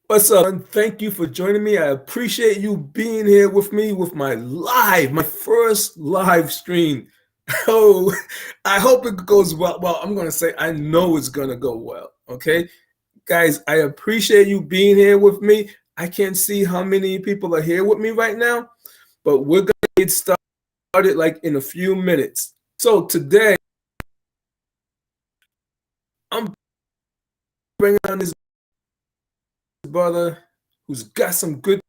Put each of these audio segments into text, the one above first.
What's up? And thank you for joining me. I appreciate you being here with me with my first live stream. Oh, I hope it goes well. Well, I'm going to say I know it's going to go well. Okay. Guys, I appreciate you being here with me. I can't see how many people are here with me right now, but we're going to get started like in a few minutes. So today, I'm bringing on this brother who's got some good.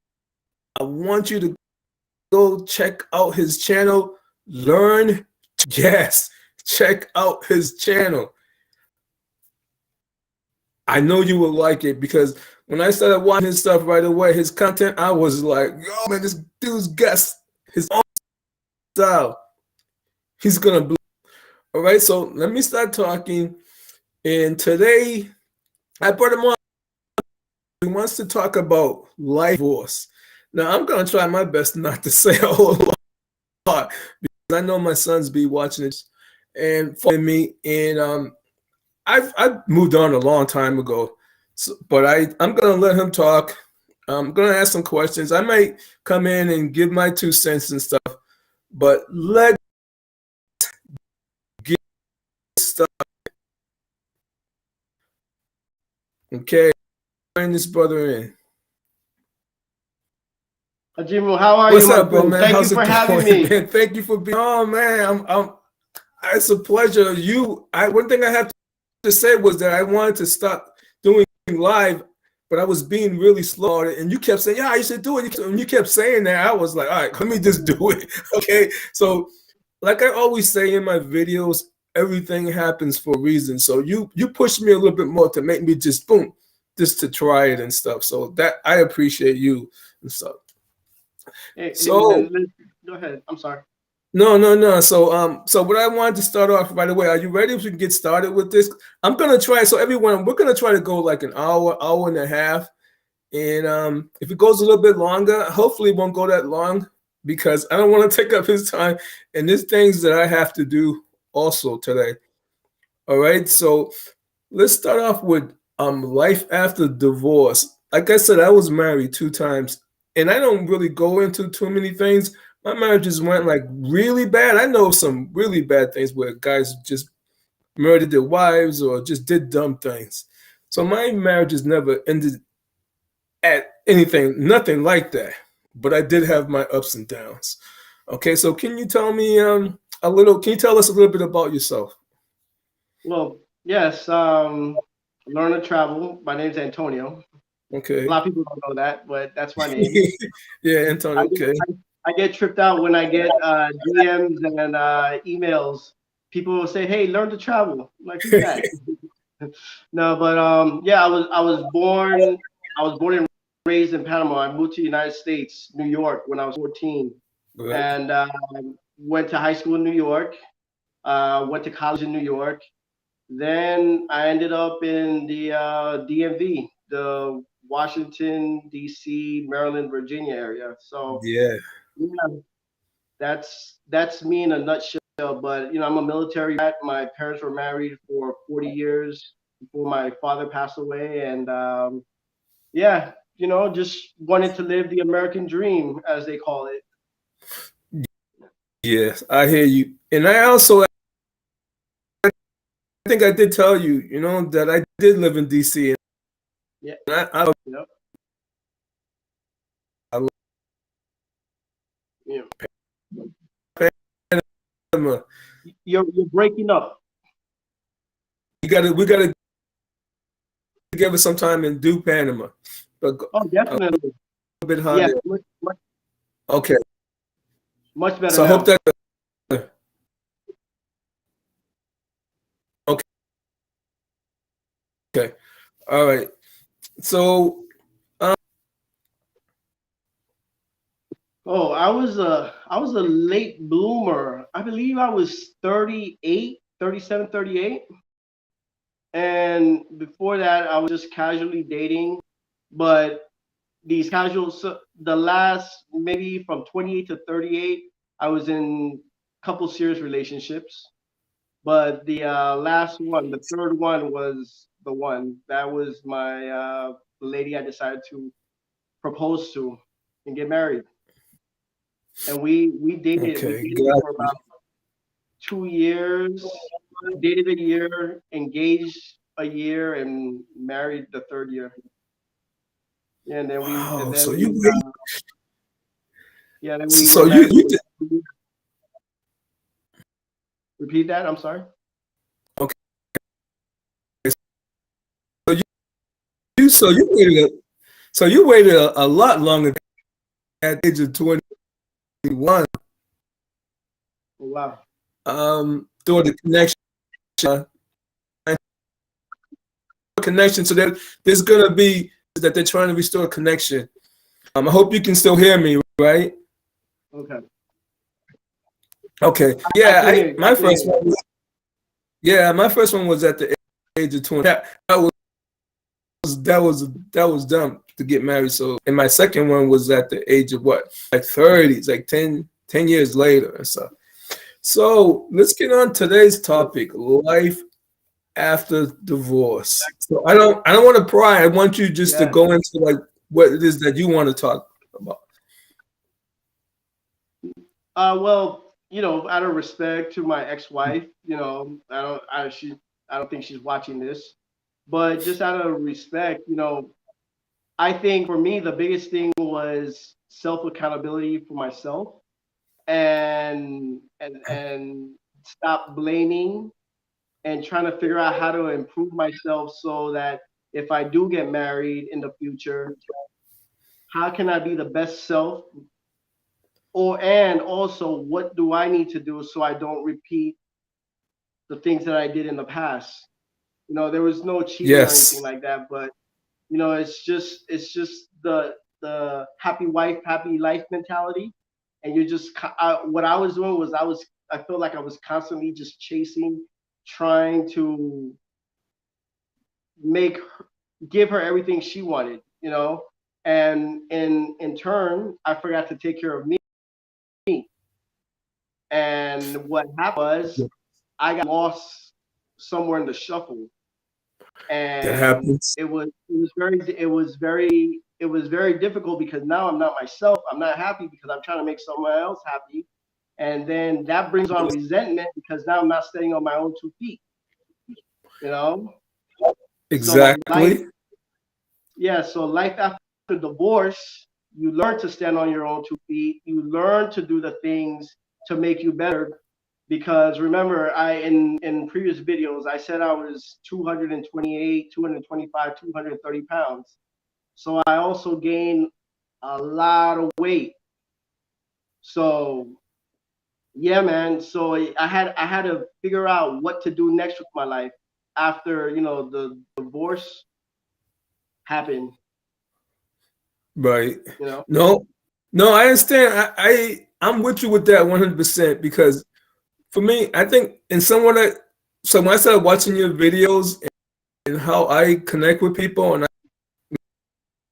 I want you to go check out his channel. Learn. Yes, check out his channel. I know you will like it because when I started watching his stuff right away, his content, I was like, yo, man, this dude's got his own style. He's gonna blow. All right, so let me start talking. And today, I brought him on. He wants to talk about life divorce. Now, I'm gonna try my best not to say a whole lot because I know my sons be watching it and following me. And I've moved on a long time ago, but I'm gonna let him talk. I'm gonna ask some questions. I might come in and give my 2 cents and stuff, but let's get started. Okay, bring this brother in. Jimmy, how are What's you, my up, bro, friend? man? Thank you How's it for having going, me. man? Thank you for being. Oh man, I'm. It's a pleasure. One thing I have to say was that I wanted to stop doing live, but I was being really slow at it. And you kept saying, "Yeah, you should do it." And you kept saying that. I was like, "All right, let me just do it." Okay. So, like I always say in my videos, everything happens for a reason. So you pushed me a little bit more to make me just boom, just to try it and stuff. So that I appreciate you and stuff. Hey So man, go ahead. I'm sorry. no. So what I wanted to start off right away. Are you ready? If we can get started with this, I'm gonna try. So everyone, we're gonna try to go like an hour, hour and a half, and if it goes a little bit longer, hopefully it won't go that long because I don't want to take up his time. And there's things that I have to do also today. All right. So let's start off with life after divorce. Like I said, I was married 2 times, and I don't really go into too many things. My marriages went like really bad. I know some really bad things where guys just murdered their wives or just did dumb things. So my marriages never ended at anything, nothing like that. But I did have my ups and downs. Okay, so can you tell me a little? Can you tell us a little bit about yourself? Well, yes. Learn to travel. My name's Antonio. A Okay. lot of people don't know that, but that's my name. Yeah, Antonio. I get Okay. I get tripped out when I get DMs and emails. People will say, "Hey, learn to travel." I'm like, who's that? No, but yeah, I was born and raised in Panama. I moved to the United States, New York, when I was 14, Good. and went to high school in New York. Went to college in New York. Then I ended up in the DMV, the Washington D.C., Maryland, Virginia area. So Yeah. yeah, that's me in a nutshell. But I'm a military brat. My parents were married for 40 years before my father passed away, and yeah, just wanted to live the American dream, as they call it. Yes, I hear you. And I think I did tell you, that I did live in DC, and Yeah, I yeah, yeah. Panama. You're breaking up. We gotta together sometime and do Panama, but Oh, a definitely. little bit Yeah, harder. much, Okay, much better so I hope now. that okay. Okay, all right. So Oh, I was a late bloomer. I believe I was 38, 37, 38. And before that, I was just casually dating. But these casual, so the last maybe from 28 to 38, I was in a couple serious relationships. But the last one, the third one was the one that was my the lady I decided to propose to and get married. And we dated. We Okay, dated got for you. about 2 years. Dated a year, engaged a year, and married the third year. Yeah, and then we and Wow. then So you we wait. yeah, then we So were you married you for did 2 years. Repeat that. I'm sorry. okay. So you waited you waited a lot longer at the age of 21. Oh, wow. Through the connection, uh, connection. So there's gonna be that they're trying to restore connection. I hope you can still hear me, right? Okay. Okay. I Yeah, can hear you. I can hear you. my first one was at the age of 20. That was dumb to get married. So, and my second one was at the age of what, like 30s, like 10 years later and stuff. So let's get on today's topic: life after divorce. So I don't want to pry. I want you just to Yeah. go into like what it is that you want to talk about. Well, out of respect to my ex-wife, I don't think she's watching this, but just out of respect, I think for me the biggest thing was self accountability for myself, and stop blaming and trying to figure out how to improve myself so that if I do get married in the future, how can I be the best self, and also what do I need to do so I don't repeat the things that I did in the past. There was no cheating or anything Yes, like that, but it's just the happy wife, happy life mentality, and what I was doing was I felt like I was constantly just chasing, trying to make her, give her everything she wanted, and in turn I forgot to take care of me. And what happened was I got lost somewhere in the shuffle, that and happens. it was very difficult because now I'm not myself. I'm not happy because I'm trying to make someone else happy, and then that brings on resentment because now I'm not standing on my own 2 feet. You know, so life, Exactly. yeah. So life after divorce, you learn to stand on your own 2 feet. You learn to do the things to make you better. Because remember, in previous videos, I said I was 228, 225, 230 pounds. So I also gained a lot of weight. So yeah, man. So I had to figure out what to do next with my life after the divorce happened. Right. You know. No, no, I understand. I'm with you with that 100% because for me, I think in someone that so when I started watching your videos and how I connect with people and I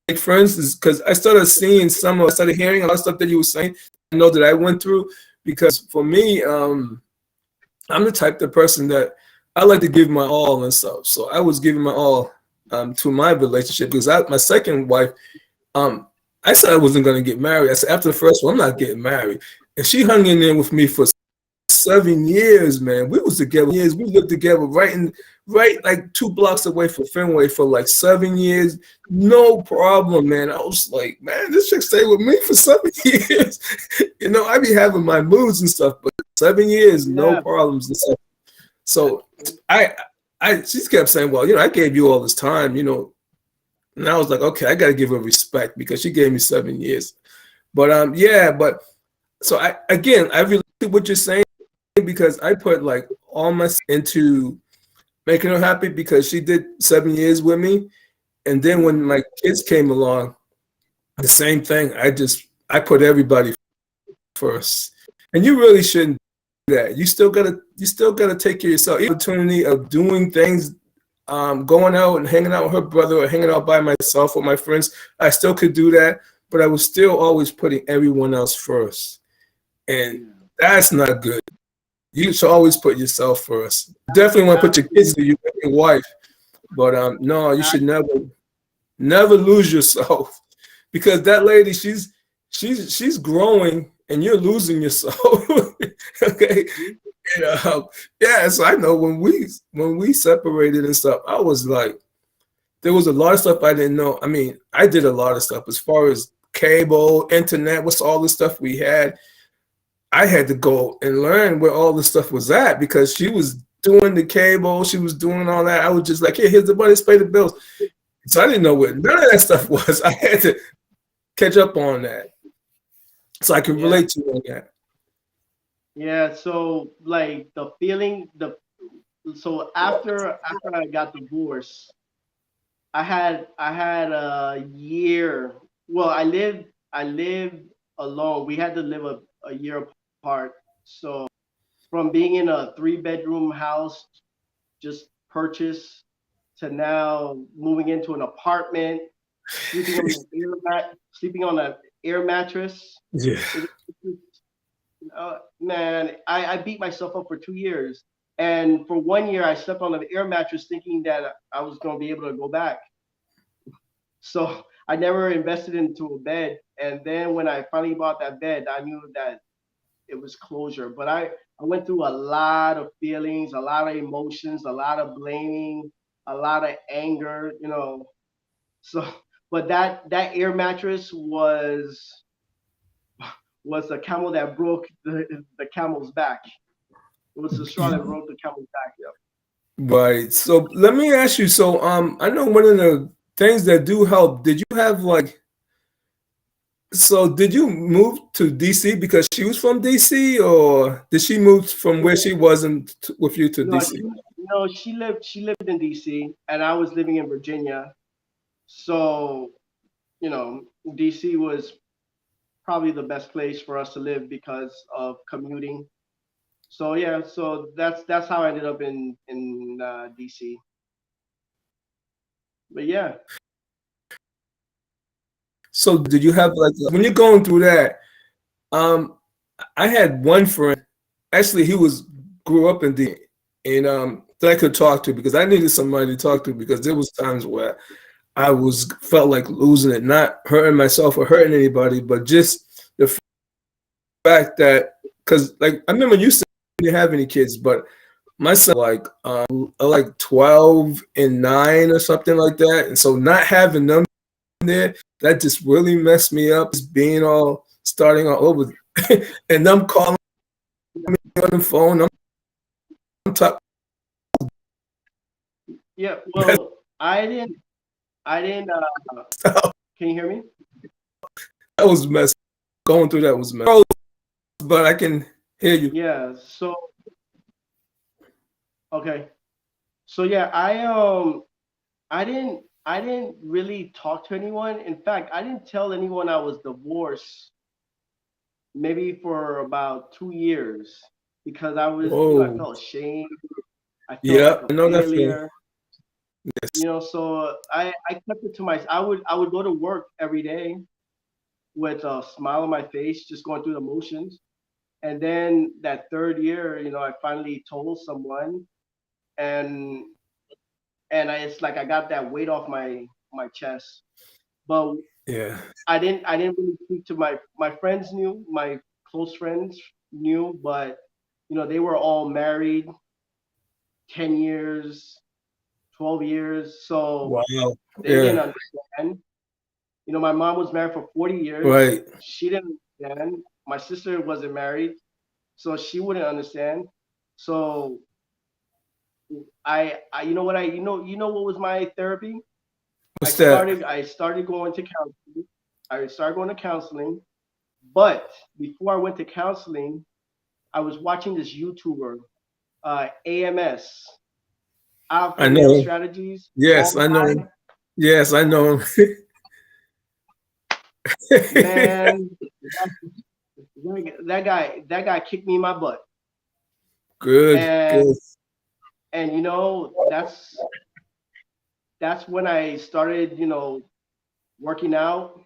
make friends is because I started seeing I started hearing a lot of stuff that you were saying. I know that I went through because for me, I'm the type of person that I like to give my all and stuff. So I was giving my all to my relationship because my second wife, um, I said I wasn't going to get married. I said after the first one, I'm not getting married, and she hung in there with me for 7 years, man. We was together years. We lived together right like 2 blocks away from Fenway for like 7 years. No problem, man. I was like, man, this chick stayed with me for 7 years. I be having my moods and stuff, but 7 years, no Yeah. problems and stuff. So I she kept saying, well, I gave you all this time, and I was like, okay, I gotta give her respect because she gave me 7 years. But yeah, but so I relate to what you're saying because I put like all my into making her happy because she did 7 years with me. And then when my kids came along, the same thing. I put everybody first. And you really shouldn't do that. You still gotta take care of yourself. The opportunity of doing things, going out and hanging out with her brother or hanging out by myself with my friends, I still could do that, but I was still always putting everyone else first. And Yeah. that's not good. You should always put yourself first. Definitely want to put your kids to Absolutely. you and your wife, but no, you should never. never lose yourself because that lady, she's growing and you're losing yourself. Okay. Mhm. And, yeah, so I know when we separated and stuff, I was like, there was a lot of stuff I didn't know. I mean, I did a lot of stuff as far as cable, internet, what's all the stuff we had. I had to go and learn where all the stuff was at because she was doing the cable, she was doing all that. I was just like, here, here's the money, let's pay the bills. So I didn't know what none of that stuff was. I had to catch up on that. So I can Yeah, relate to you on that. yeah. So like the feeling, the so after I got divorced, I had a year. Well, I lived alone. We had to live a year apart. So from being in a three-bedroom house just purchased to now moving into an apartment, sleeping on an air mattress. Yeah. It, man, I beat myself up for 2 years. And for 1 year, I slept on an air mattress thinking that I was going to be able to go back. So I never invested into a bed. And then when I finally bought that bed, I knew that it was closure. But I went through a lot of feelings, a lot of emotions, a lot of blaming, a lot of anger. So, but that air mattress was the camel that broke the camel's back. It was the straw that broke the camel's back. Yeah. Right. So let me ask you. So I know one of the things that do help. Did you have like so did you move to DC because she was from DC or did she move from where she wasn't with you to No, DC? she lived in DC and I was living in Virginia. So, you know, DC was probably the best place for us to live because of commuting. So yeah, so that's how I ended up in DC. But yeah, So did you have like when you're going through that? Um, I had one friend. Actually, he was grew up in D, and that I could talk to because I needed somebody to talk to because there was times where I was felt like losing it, not hurting myself or hurting anybody, but just the fact that because like I remember you said you didn't have any kids, but my son like 12 and 9 or something like that, and so not having them there that just really messed me up. Just being all starting all over, and them calling me on the phone. I'm talking. yeah. That Well, I didn't. Can you hear me? was messed. Going through that was messed. But I can hear you. Yeah. So okay. So yeah, I didn't really talk to anyone. In fact, I didn't tell anyone I was divorced maybe for about 2 years because I Whoa. felt ashamed. I felt like Yeah, a I know that feeling. failure. Yes. So I kept it to myself. I would go to work every day with a smile on my face, just going through the motions. And then that third year, I finally told someone, and it's like I got that weight off my chest. But Yeah. I didn't really speak to my friends knew, my close friends knew, but they were all married 10 years, 12 years, so Wow. they didn't Yeah. understand. My mom was married for 40 years. Right. She didn't understand. My sister wasn't married, so she wouldn't understand. So I you know what I you know what was my therapy? I What's that? started I started going to counseling. I started going to counseling, but before I went to counseling, I was watching this YouTuber, AMS, I Alpha Male know. Strategies, Yes, bald I know guy. him. Yes, I know him. Man, that guy kicked me in my butt, Good. and Good. that's when I started, working out.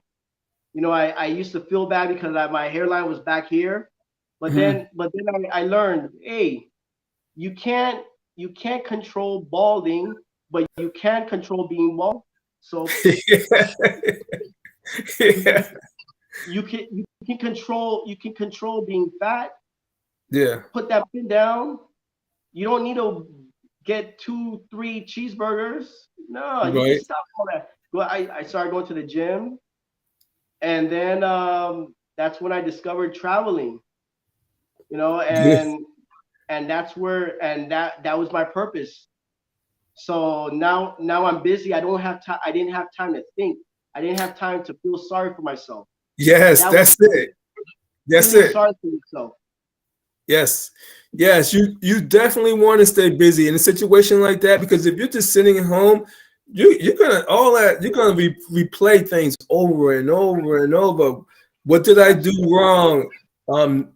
I used to feel bad because my hairline was back here, but Mhm. then I learned, hey, you can't you can't control balding, but you can control being bald. So Yeah. you can control being fat. Yeah. Put that pin down. You don't need to get 2, 3 cheeseburgers. No, you can Right. stop all that. I started going to the gym, and then that's when I discovered traveling. You know, Good. and that's where and that was my purpose. So now I'm busy. I don't have time. I didn't have time to think. I didn't have time to feel sorry for myself. Yes, That was that's it. That's feeling it. sorry for yourself. Yes. Yes, you definitely want to stay busy in a situation like that, because if you're just sitting at home, you're gonna all that you're gonna replay things over and over and over. What did I do Absolutely. wrong?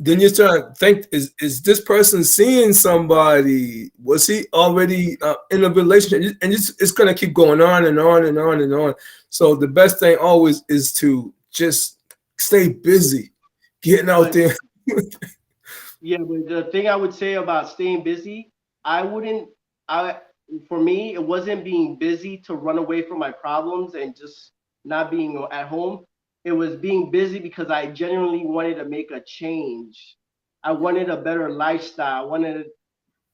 Then you start to think, is this person seeing somebody? Was he already in a relationship? And it's gonna keep going on and on and on and on. So the best thing always is to just stay busy, getting out But there. yeah, but the thing I would say about staying busy, I wouldn't. I For me, it wasn't being busy to run away from my problems and just not being at home. It was being busy because I genuinely wanted to make a change. I wanted a better lifestyle.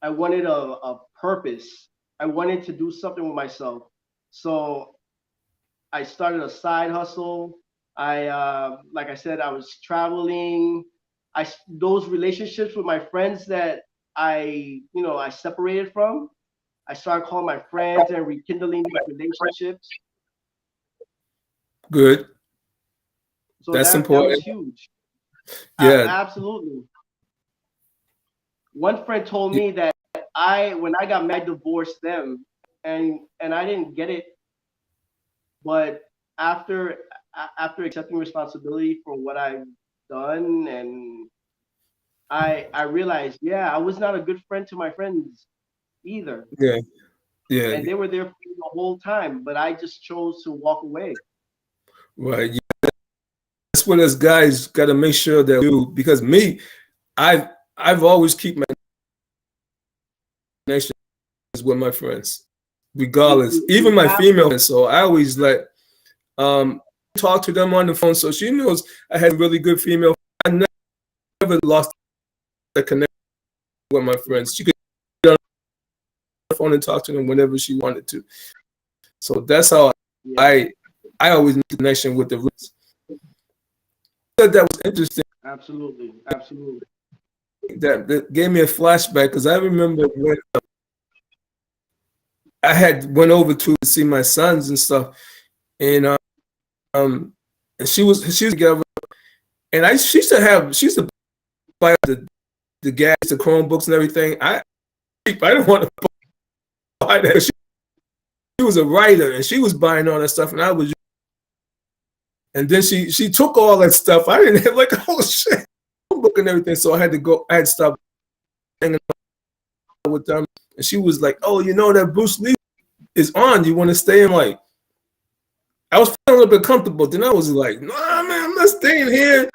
I wanted a purpose. I wanted to do something with myself. So I started a side hustle. Like I said, I was traveling. Those relationships with my friends that I separated from. I started calling my friends and rekindling these relationships. Good. So That's that was important. huge. Yeah. Absolutely. One friend told me that when I got married, I divorced them, and I didn't get it. But after after accepting responsibility for what I've done, and I realized, yeah, I was not a good friend to my friends either, Yeah. Yeah. and they were there for me the whole time, but I just chose to walk away. Right. Yeah. That's what us guys got to make sure that we do. Because me, I've I've always keep my connections with my friends, regardless, You even my have female friends. So I always um talk to them on the phone. So she knows I had really good female. I never lost the connection with my friends. She could get on the phone and talk to them whenever she wanted to. So that's how yeah, I I always make a connection with the friends. That was interesting. absolutely, absolutely. That gave me a flashback, because I remember when I had went over to see my sons and stuff, and um, and she was together, and she used to buy the gas, the Chromebooks, and everything. I didn't want to buy that. She was a writer, and she was buying all that stuff, and I was. And then she took all that stuff. I didn't have, like, oh shit, Chromebook and everything. So I had to go. I had to stop hanging out with them. And she was like, "Oh, you know that Bruce Lee is on. You want to stay?" And like, I was feeling a little bit comfortable. Then I was like, "Nah, man, I'm not staying here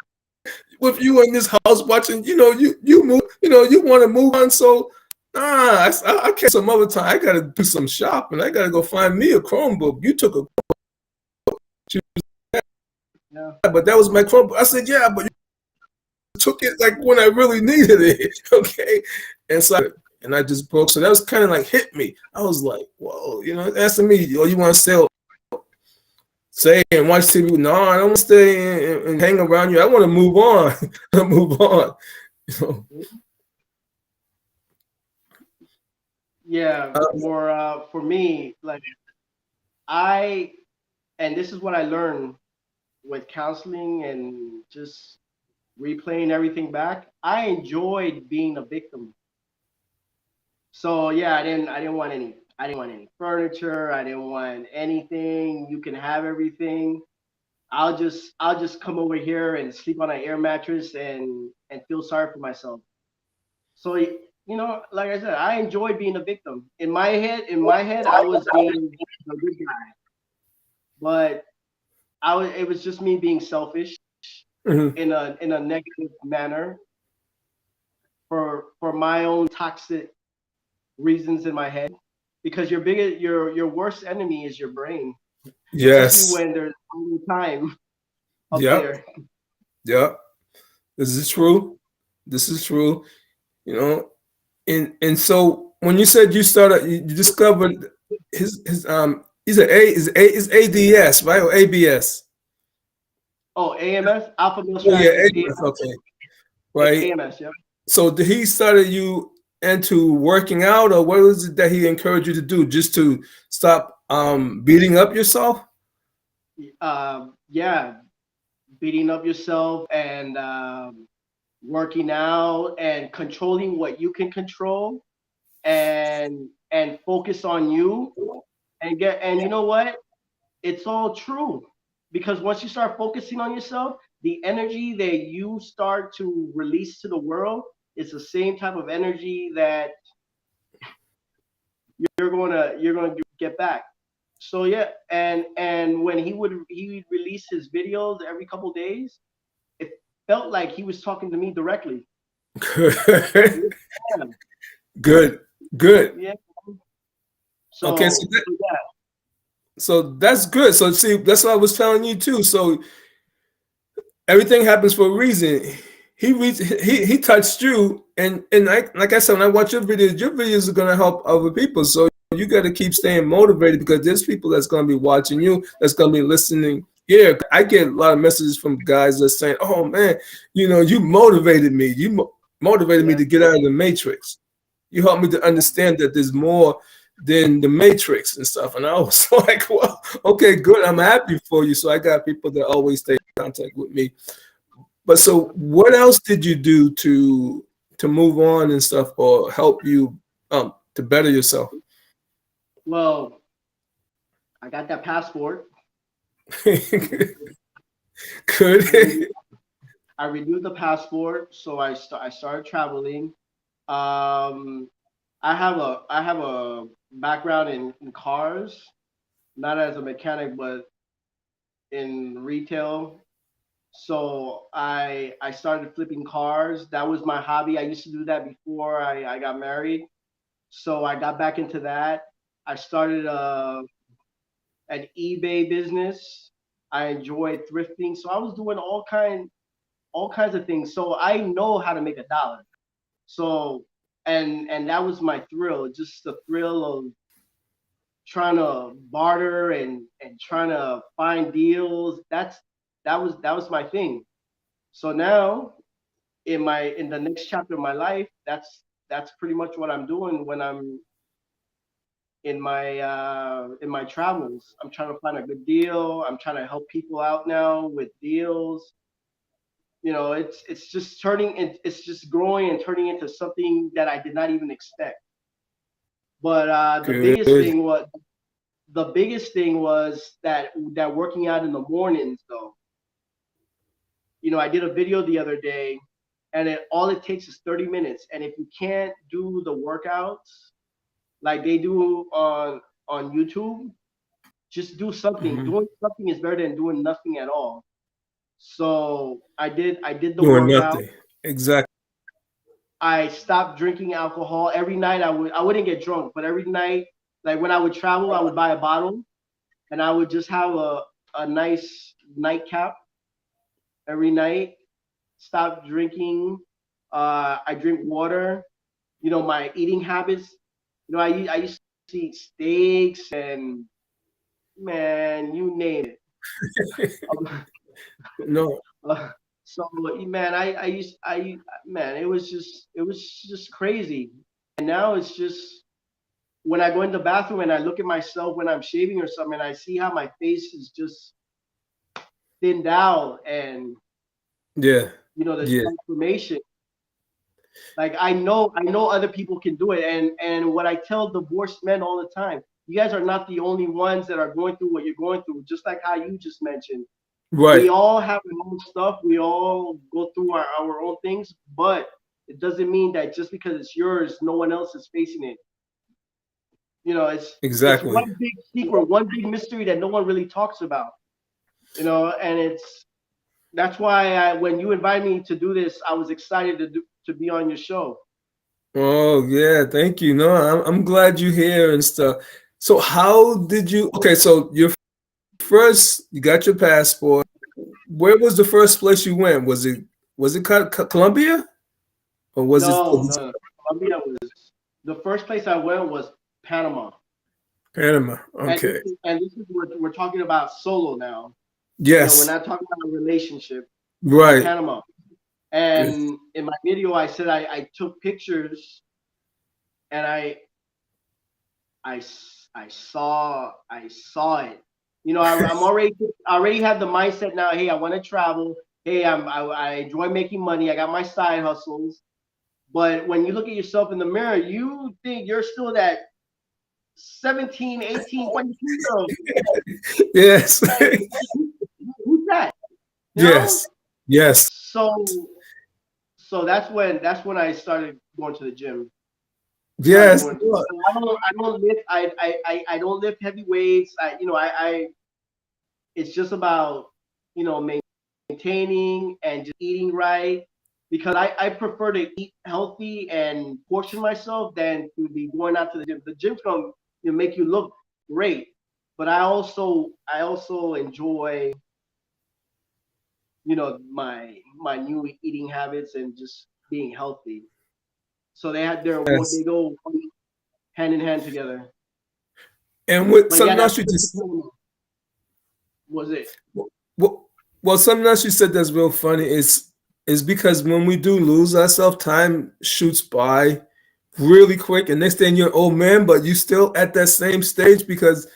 with you in this house watching. You move. You want to move on. So nah, I can't. Some other time, I gotta do some shopping. I gotta go find me a Chromebook. You took a, Yeah, but that was my Chromebook. I said, yeah, but you took it like when I really needed it. Okay, and so. And I just broke. So that was kind of like hit me. I was like, whoa, asking me, oh, you want to stay and watch TV? No, I don't want to stay and hang around you. I want to move on. Move on. You know? yeah. For me, like I and this is what I learned with counseling and just replaying everything back. I enjoyed being a victim. So yeah, I didn't want any furniture. I didn't want anything. You can have everything. I'll just come over here and sleep on an air mattress and feel sorry for myself. So like I said, I enjoyed being a victim. In my head, I was being the good guy, but it was just me being selfish Mhm. in a negative manner for my own toxic reasons in my head, because your worst enemy is your brain. especially Yes. when there's only time up Yep. there. Yep. This is true. This is true. You know, and so when you said you started, you discovered his he's a is ADS, right, or ABS? Oh, AMS, Alpha Male Oh yeah, Strategy, ABS. Okay, right. AMS, yeah. So did he started you into working out, or what was it that he encouraged you to do, just to stop beating up yourself? Yeah, beating up yourself and working out and controlling what you can control and focus on you and you know what? It's all true because once you start focusing on yourself, the energy that you start to release to the world is the same type of energy that you're gonna get back. So yeah, and when he would release his videos every couple days, it felt like he was talking to me directly. Good, Yeah, good, good. yeah. Okay, So yeah, so that's good. So see, that's what I was telling you too. So everything happens for a reason. He touched you, and like I said, when I watch your videos are gonna help other people. So you got to keep staying motivated because there's people that's gonna be watching you, that's gonna be listening. Yeah, I get a lot of messages from guys that's saying, "Oh man, you motivated me. Motivated me yeah. to get out of the matrix. You helped me to understand that there's more than the matrix and stuff." And I was like, "Well, okay, good. I'm happy for you." So I got people that always stay in contact with me. But so, what else did you do to move on and stuff, or help you to better yourself? Well, I got that passport. I Good. renewed, I renewed the passport, so I started traveling. Um, I have a background in cars, not as a mechanic, but in retail. So I started flipping cars. That was my hobby. I used to do that before I got married. So I got back into that. I started an eBay business. I enjoyed thrifting. So I was doing all kinds of things. So I know how to make $1. So and that was my thrill, just the thrill of trying to barter and trying to find deals. That was my thing. So now in the next chapter of my life, that's pretty much what I'm doing when I'm in my travels. I'm trying to find a good deal. I'm trying to help people out now with deals. It's just it's just growing and turning into something that I did not even expect. But Good. the biggest thing was that working out in the mornings though. I did a video the other day, and all it takes is 30 minutes. And if you can't do the workouts like they do on YouTube, just do something. Mhm. Doing something is better than doing nothing at all. So I did the Doing workout. nothing. Exactly. I stopped drinking alcohol. Every night I wouldn't get drunk, but every night, like when I would travel, I would buy a bottle and I would just have a nice nightcap every night. Stop drinking. I drink water. My eating habits. I used to eat steaks and man, you name it. No, So man, I used I man, it was just crazy. And now it's just when I go in the bathroom and I look at myself when I'm shaving or something, and I see how my face is just thinned out, and yeah, the yeah, transformation. Like I know other people can do it, and what I tell divorced men all the time, you guys are not the only ones that are going through what you're going through. Just like how you just mentioned, we right, all have our own stuff. We all go through our own things, but it doesn't mean that just because it's yours, no one else is facing it. It's exactly. one big secret, one big mystery that no one really talks about. And that's why when you invited me to do this, I was excited to be on your show. Oh yeah, thank you. No, I'm glad you're here and stuff. So how did you? Okay, so your first you got your passport. Where was the first place you went? Was it Colombia or was it No, no, no. Colombia was the first place I went was Panama. Panama? And Okay. this is what we're talking about solo now. We're Yes. not talking about a relationship. Right. Panama. Good. And in my video, I said I took pictures and I saw it. I already have the mindset now. Hey, I want to travel. Hey, I enjoy making money. I got my side hustles. But when you look at yourself in the mirror, you think you're still that 17, 18, 22-year-old. Yes. Like, who's that? You know? Yes. Yes. So that's when I started going to the gym. Yes. I don't lift heavy weights. I it's just about maintaining and just eating right because I prefer to eat healthy and portion myself than to be going out to the gym. The gym's gonna make you look great, but I also enjoy my new eating habits and just being healthy. So Yes. they go hand in hand together. And with But yeah, something that else you just was it. well, something else you said that's real funny is because when we do lose ourselves, time shoots by really quick, and next thing you're an old man, but you still at that same stage because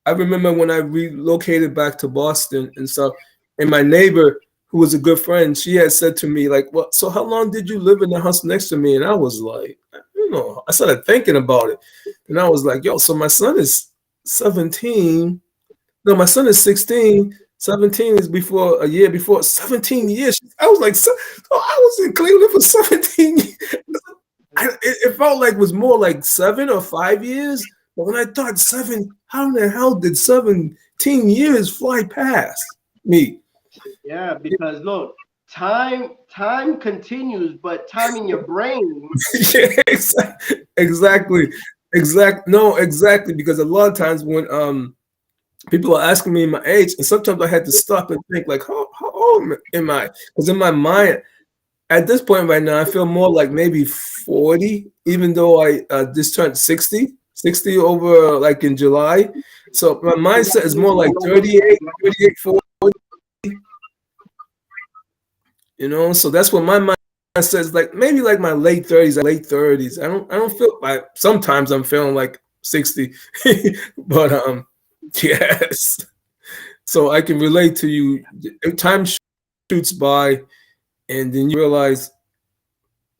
I remember when I relocated back to Boston and stuff, and my neighbor, who was a good friend, she had said to me, like, well, so how long did you live in the house next to me? And I was like, I started thinking about it. And I was like, yo, so my son is 17. No, my son is 16. 17 is before a year before 17 years. I was like, so I was in Cleveland for 17 years. It felt like it was more like 7 or 5 years. But when I thought seven, how in the hell did 17 years fly past me? Yeah, because look, time continues, but time in your brain. Yeah, exactly. No, exactly. Because a lot of times when people are asking me my age, and sometimes I had to stop and think, like, how old am I? Because in my mind, at this point right now, I feel more like maybe 40, even though I just turned 60 over like in July. So my mindset is more like 38, 40. So that's what my mindset is like. Maybe like my late 30s. I don't feel like sometimes I'm feeling like 60, but yes. So I can relate to you. Time shoots by, and then you realize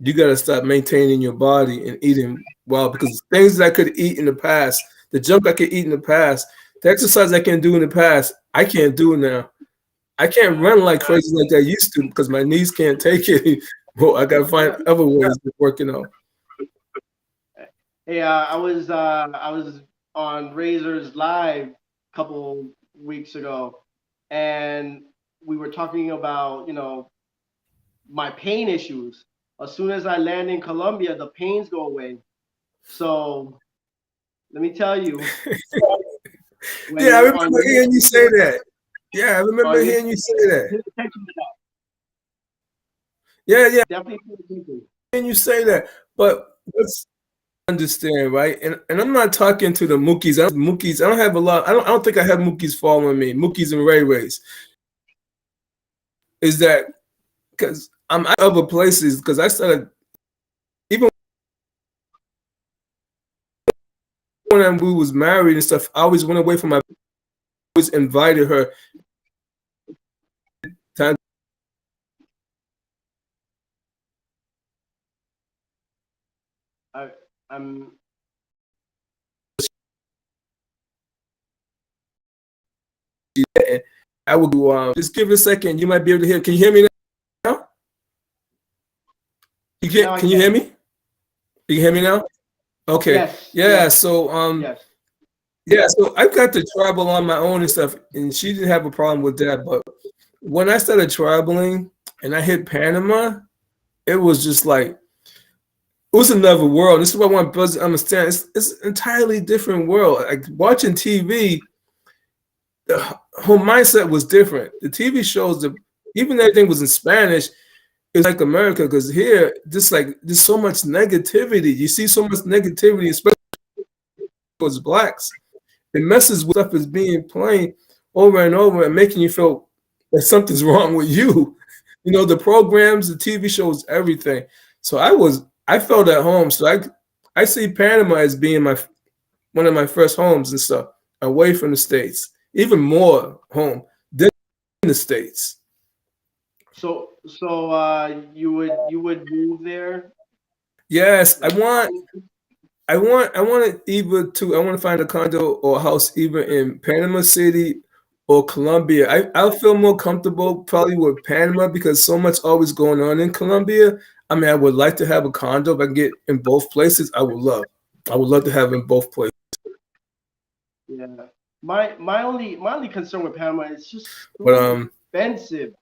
you got to stop maintaining your body and eating well because things that I could eat in the past, the junk I could eat in the past, the exercise I can do in the past, I can't do now. I can't run like crazy like I used to because my knees can't take it. Well, I got to find other ways of working out. Hey, I was on Razor's live a couple weeks ago, and we were talking about my pain issues. As soon as I land in Colombia, the pains go away. So let me tell you, when Yeah, I you're on remember your hearing you say that. Yeah, I remember on your hearing you say that. pay attention to that. Yeah, yeah, Definitely pay attention. hearing you say that. But let's understand, right? And I'm not talking to the Mookies. I don't have a lot. I don't think I have Mookies following me. Mookies and Ray Rays. Is that because I'm at other places because I started even when we was married and stuff. I always went away from my. Always invited her. Time. I, I'm I would do. Just give it a second. You might be able to hear. Can you hear me now? You now can. I Can you hear can. me? You can hear me now? Okay. Yes, Yeah. yes, So yes. yeah. So I've got to travel on my own and stuff, and she didn't have a problem with that. But when I started traveling and I hit Panama, it was just like it was another world. This is what I want Buzz to understand. It's an entirely different world. Like watching TV, the whole mindset was different. The TV shows, even everything was in Spanish. It's like America, because here, just like there's so much negativity. You see so much negativity, especially towards blacks. It messes with stuff is being played over and over and making you feel that something's wrong with you. You know, the programs, the TV shows, everything. So I felt at home. So I see Panama as being one of my first homes and stuff, away from the States, even more home than the States. So you would move there? Yes, Like, I want to find a condo or a house either in Panama City or Colombia. I'll feel more comfortable probably with Panama because so much always going on in Colombia. I mean, I would like to have a condo if I can get in both places. I would love to have in both places. yeah. My only concern with Panama is just But so expensive.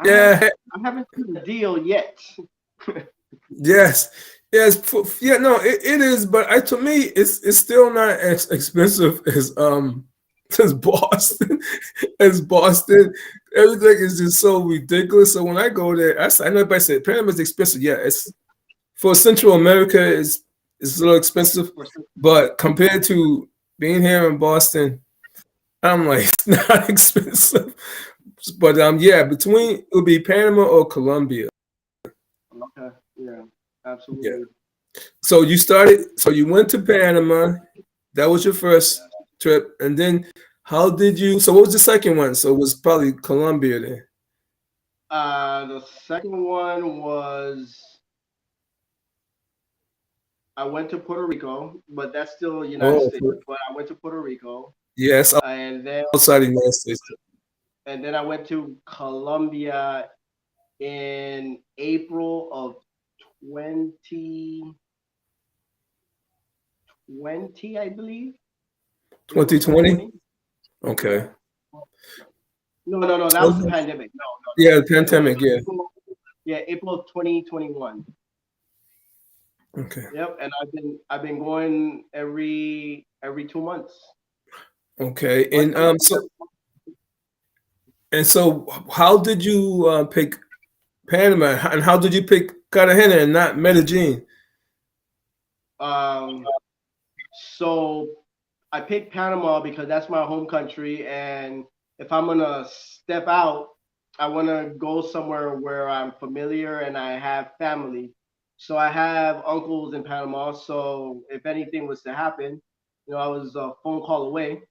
I have yeah, I haven't seen a deal yet. yes, yes, yeah, no, it is, but to me, it's still not as expensive as as Boston, as Boston. Everything is just so ridiculous. So when I go there, I know everybody said Panama's expensive. Yeah, it's for Central America, it's a little expensive, but compared to being here in Boston, I'm like it's not expensive. But yeah, between it would be Panama or Colombia. Okay. Yeah. Yeah. Absolutely. So you went to Panama. That was your first Yeah. trip. And then how did you, so what was the second one? So it was probably Colombia then. The second one was I went to Puerto Rico, but that's still United Oh, States. But I went to Puerto Rico, yes, and then outside the United States. I went to Colombia in April of 2020, I believe. April 2020? 2020. Yeah. Okay. No, that was the Oh, pandemic. No, yeah, the no. It was pandemic, yeah. April, yeah, April of 2021. Okay. Yep, and I've been going every 2 months. Okay. But And so how did you pick Panama and how did you pick Cartagena and not Medellin? um, so I picked Panama because that's my home country, and if I'm gonna step out, I want to go somewhere where I'm familiar and I have family. So I have uncles in Panama. So if anything was to happen, I was a phone call away.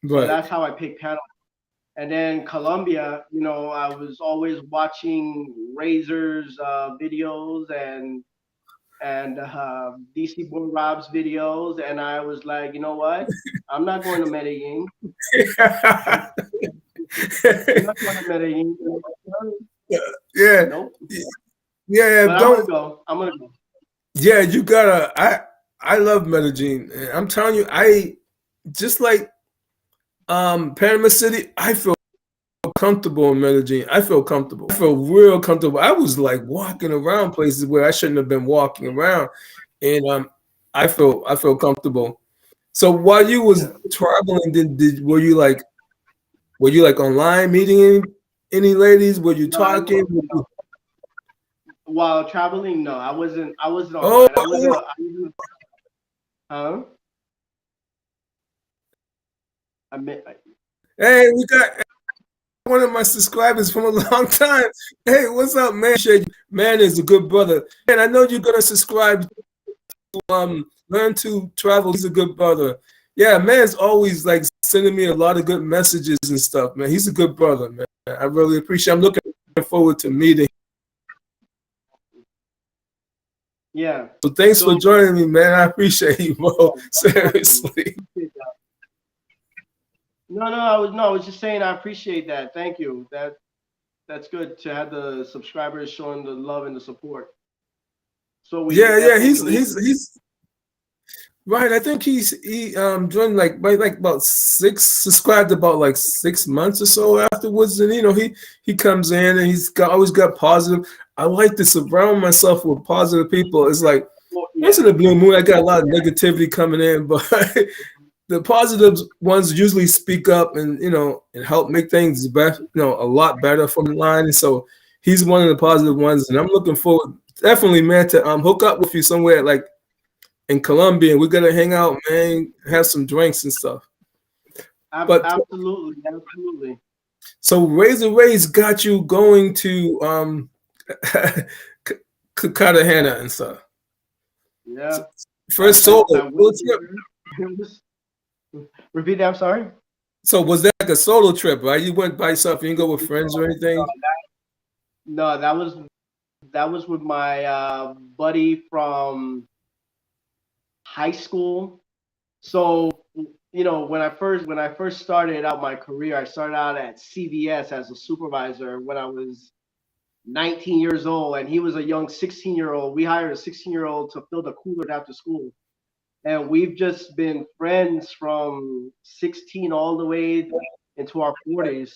So Right. that's how I picked Panama. And then Colombia, I was always watching Razor's videos and DC Boy Rob's videos, and I was like, you know what? I'm not going to Medellin. I'm, I'm not going to Medellin. Yeah. Nope. Yeah, But I'm gonna don't. go. I'm gonna go. Yeah, you gotta. I love Medellin. And I'm telling you, I just like Panama City. I feel comfortable in Medellin. I feel comfortable. I feel real comfortable. I was like walking around places where I shouldn't have been walking around, and I feel comfortable. So while you was Yeah. traveling, were you like online meeting any ladies? Were you No, I talking? no. While traveling, no, I wasn't. I wasn't Oh, online. Huh? I meant. hey, we got one of my subscribers from a long time. Hey, what's up, man? Appreciate you. Man is a good brother. And I know you're gonna subscribe to Learn to Travel. He's a good brother. Yeah, man's always like sending me a lot of good messages and stuff, man. He's a good brother, man. I really appreciate. I'm looking forward to meeting. Yeah. So thanks for So joining me, man. I appreciate you, bro. no, problem. Seriously. No, I was just saying I appreciate that. Thank you. That's good to have the subscribers showing the love and the support. So we Yeah, yeah. definitely need. He's right. I think he joined like about subscribed about like 6 months or so afterwards, and he comes in and always got positive. I like to surround myself with positive people. It's like Oh, once yeah. in a blue moon, I got a lot of negativity coming in, but the positive ones usually speak up and and help make things better, a lot better from the line. And so he's one of the positive ones, and I'm looking forward, definitely, man, to hook up with you somewhere like in Colombia. We're gonna hang out, man, have some drinks and stuff. But Absolutely. so Razor Ray's got you going to Cartagena and stuff. Yeah. First solo trip. Repeat that. I'm sorry. So was that like a solo trip, right? You went by yourself. You didn't go with friends or anything? No, that was with my buddy from high school. So when I first started out my career, I started out at CVS as a supervisor when I was 19 years old, and he was a young 16-year-old. We hired a 16-year-old to fill the coolers after school, and we've just been friends from 16 all the way into our 40s.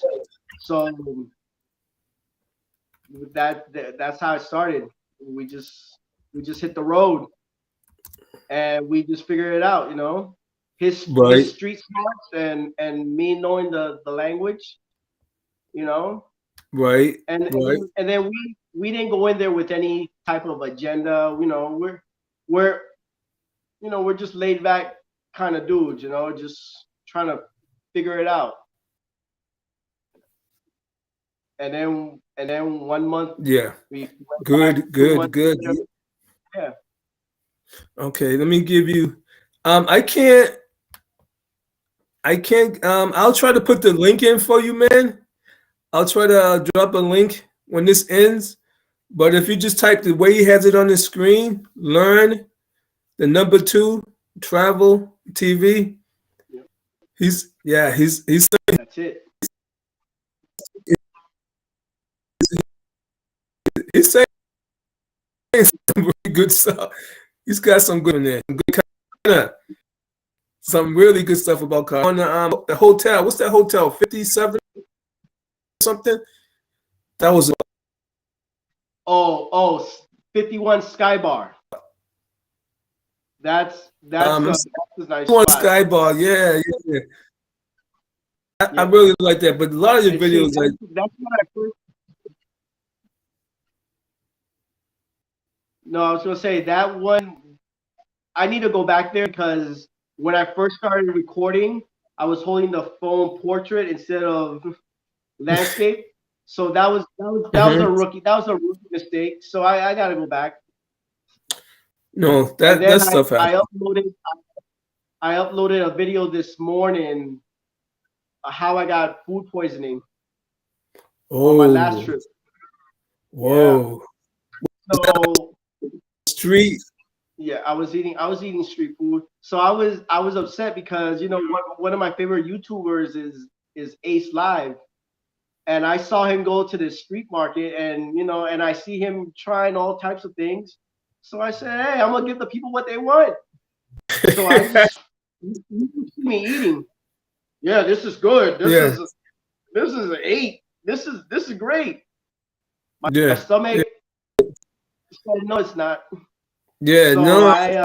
So that's how it started. We just hit the road, and we just figured it out. His street smarts and me knowing the language. Right. And then we didn't go in there with any type of agenda. We're we're just laid back kind of dudes. Just trying to figure it out. And then 1 month. Yeah. We good. Yeah. Okay, let me give you. I can't. I'll try to put the link in for you, man. I'll try to drop a link when this ends. But if you just type the way he has it on the screen, learn the number 2 travel TV. Yep. He's That's it. He's saying some really good stuff. He's got some good in there. Some really good stuff about cars. On the hotel, what's that hotel? 57 something? That was 51 Sky Bar. That's a nice one spot. Sky Bar. Yeah. I really like that. But a lot of your videos, that's what I first. No, I was gonna say that one. I need to go back there because when I first started recording, I was holding the phone portrait instead of landscape. So that was a rookie. That was a rookie mistake. So I got to go back. No, that stuff happened. I uploaded a video this morning how I got food poisoning on my last trip. Whoa. Yeah. So street. Yeah, I was eating street food. So I was upset because one of my favorite YouTubers is Ace Live. And I saw him go to this street market and and I see him trying all types of things. So I said, hey, I'm gonna give the people what they want. So I just you see me eating. Yeah, this is good. This is an 8. This is great. My stomach said, no, it's not. Yeah, so no. I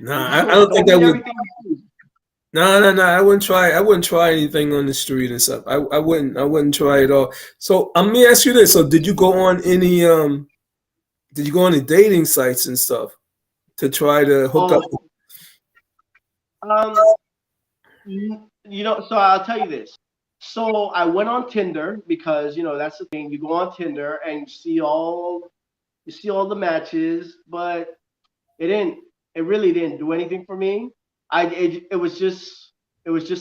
I don't think I would. No. I wouldn't try anything on the street and stuff. I wouldn't try it all. So let me ask you this. So did you go on any dating sites and stuff to try to hook up? So I'll tell you this. So I went on Tinder because that's the thing. You go on Tinder and you see all the matches, but it really didn't do anything for me. It was just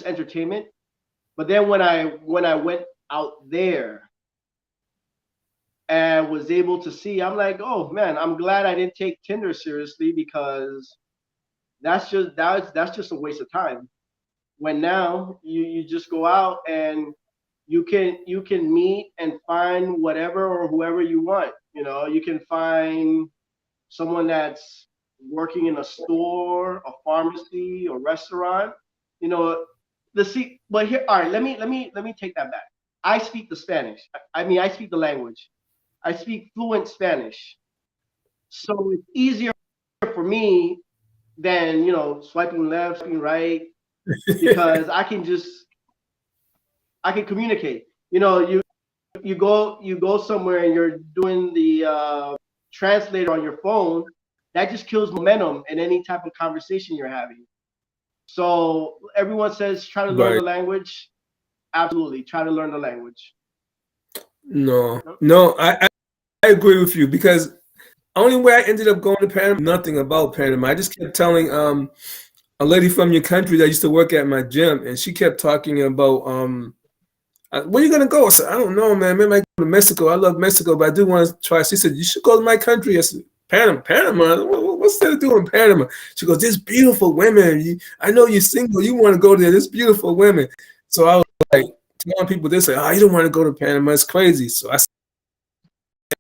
entertainment. But then when I went out there and was able to see, I'm like, oh man, I'm glad I didn't take Tinder seriously because that's just a waste of time. When now you just go out and you can meet and find whatever or whoever you want. You can find someone that's working in a store, a pharmacy, or restaurant. But here, all right. Let me take that back. I speak the Spanish. I speak the language. I speak fluent Spanish, so it's easier for me than swiping left, swiping right, because I can communicate. You go somewhere and you're doing the translator on your phone. That just kills momentum in any type of conversation you're having. So everyone says try to learn Right. the language. Absolutely, try to learn the language. No, no, I agree with you because only way I ended up going to Panama, nothing about Panama. I just kept telling a lady from your country that used to work at my gym, and she kept talking about where you gonna go? I said, I don't know, man. Maybe I go to Mexico. I love Mexico, but I do want to try. She said, you should go to my country. I said, Panama, Panama. What's there to do in Panama? She goes, there's beautiful women. I know you're single. You want to go there. There's beautiful women. So I was like, telling people, they say, oh, you don't want to go to Panama. It's crazy. So I said,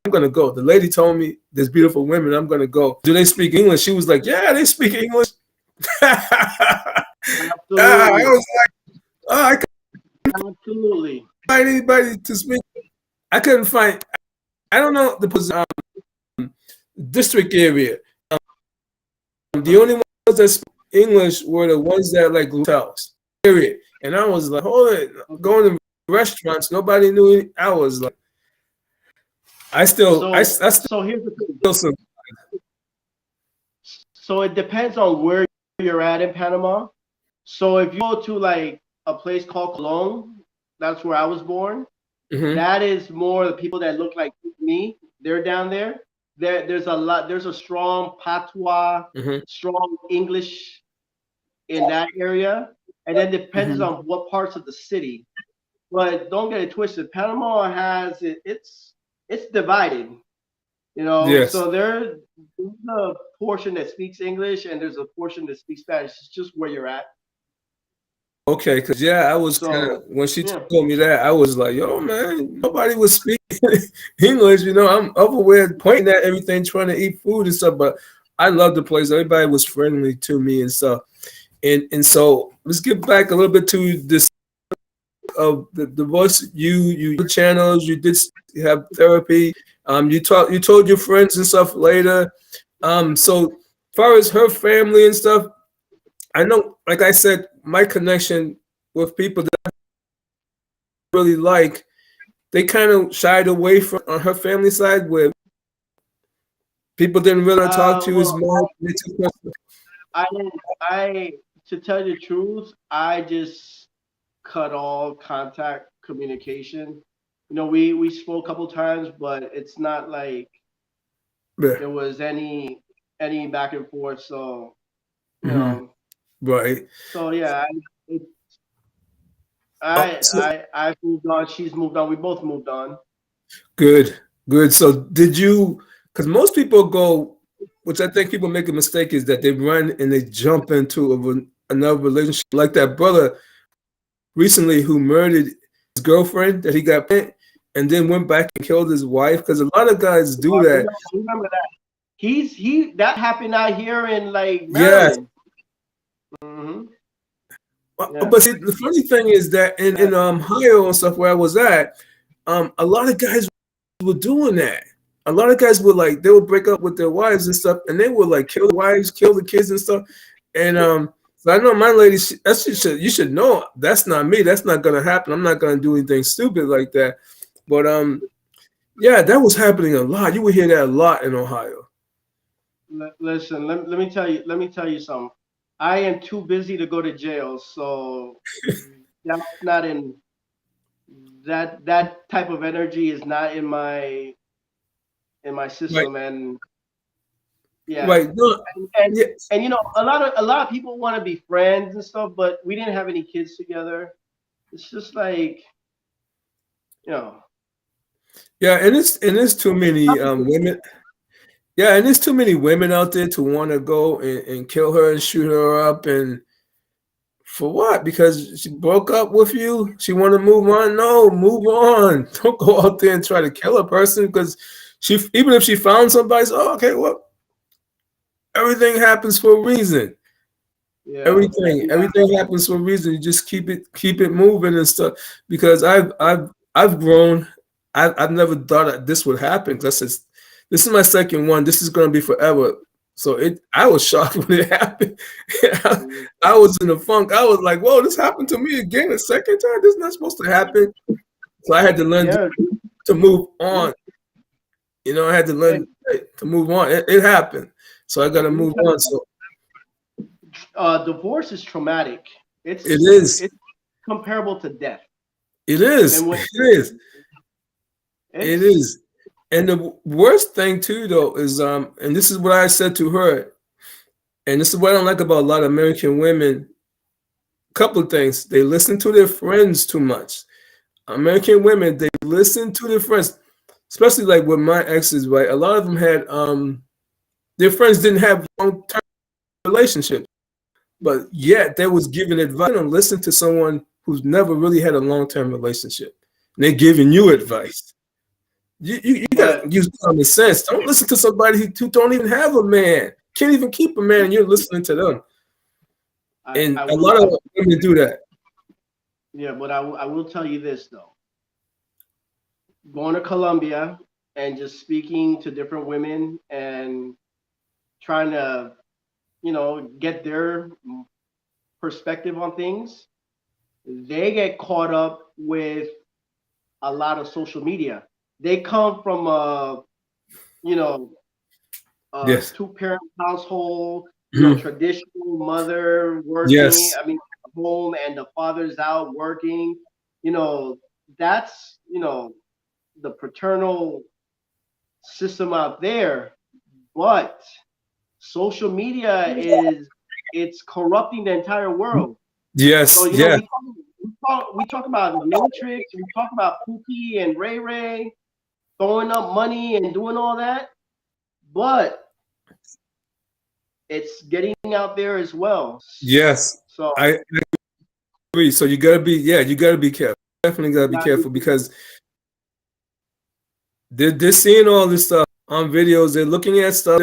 I'm gonna go. The lady told me there's beautiful women. I'm gonna go. Do they speak English? She was like, yeah, they speak English. I Absolutely, was like, oh, I couldn't absolutely. find anybody to speak. I couldn't find. I don't know the district area. The only ones that speak English were the ones that like hotels. Period. And I was like, hold it, going to restaurants. Nobody knew. I was like, I still So here's the thing. some. So it depends on where you're at in Panama. So if you go to like a place called Cologne, that's where I was born. Mm-hmm, That is more the people that look like me. They're down there. There's a lot. There's a strong patois, mm-hmm, strong English in that area, and then depends mm-hmm. on what parts of the city. But don't get it twisted. Panama has it's divided. Yes. So there's a portion that speaks English and there's a portion that speaks Spanish. It's just where you're at. Okay, because yeah, I was kind of So when she yeah, told me that, I was like, "Yo, man, nobody was speaking English." I'm everywhere pointing at everything, trying to eat food and stuff. But I loved the place. Everybody was friendly to me and stuff. And so let's get back a little bit to this of the voice. You channels. You did have therapy. You told your friends and stuff later. So far as her family and stuff, I know, like I said, my connection with people that I really like, they kind of shied away from on her family side where people didn't really talk to as well, much. I didn't. I To tell you the truth, I just cut all contact communication. We spoke a couple times, but it's not like Yeah. there was any back and forth. So you Hmm. know, Right. so yeah, So I've moved on. She's moved on. We both moved on. good, good. So did you? Because most people go, which I think people make a mistake is that they run and they jump into another relationship, like that brother recently who murdered his girlfriend that he got pregnant and then went back and killed his wife. Because a lot of guys do that. I remember that. That happened out here in like Yes. Maryland. hmm Yeah. But see, the funny thing is that in Ohio and stuff where I was at, a lot of guys were doing that. A lot of guys would like they would break up with their wives and stuff, and they would like kill the wives, kill the kids and stuff. And so I know my lady, you should know that's not me. That's not gonna happen. I'm not gonna do anything stupid like that. But yeah, that was happening a lot. You would hear that a lot in Ohio. Listen, let me tell you. Let me tell you something. I am too busy to go to jail, so that's not in that type of energy is not in my Right, system. And yeah, right. No, and yes. and a lot of people want to be friends and stuff, but we didn't have any kids together. It's just like you know. Yeah, and it's too many women. Yeah, and there's too many women out there to want to go and kill her and shoot her up and for what? Because she broke up with you? She want to move on? No, move on. Don't go out there and try to kill a person because she even if she found somebody, oh, okay, well, everything happens for a reason. Yeah, Everything happens for a reason. You just keep it moving and stuff. Because I've grown. I've never thought that this would happen. This is my second one. This is gonna be forever. So I was shocked when it happened. I, Mhm. I was in a funk. I was like, "Whoa, this happened to me again a second time. This is not supposed to happen." So I had to learn Yeah, to move yeah. on. I had to And learn to move on. It happened, so I got to let me move tell on. you, So divorce is traumatic. it is, It's comparable to death. it is, And when it is, it it's is. And the worst thing too, though, is and this is what I said to her, and this is what I don't like about a lot of American women. Couple of things: they listen to their friends too much. American women, they listen to their friends, especially like with my exes, right? A lot of them had their friends didn't have long term relationships, but yet they was giving advice. And listen to someone who's never really had a long term relationship, and they're giving you advice. You got but to use common sense. Don't listen to somebody who don't even have a man, can't even keep a man, and you're listening to them. And I a will lot of women do that. yeah, but I will tell you this though. Going to Colombia and just speaking to different women and trying to, get their perspective on things, they get caught up with a lot of social media. They come from you know, Yes. two-parent household, Mhm. traditional mother working, Yes. I mean, home and the father's out working. You know, that's, the paternal system out there. But social media it's corrupting the entire world. So, Yes. Yeah. we talk about the Matrix, we talk about Pookie and Ray Ray throwing up money and doing all that, but it's getting out there as well. Yes. So I agree. So you gotta be, yeah, you gotta be careful. Definitely gotta you be gotta be careful because they're seeing all this stuff on videos. They're looking at stuff,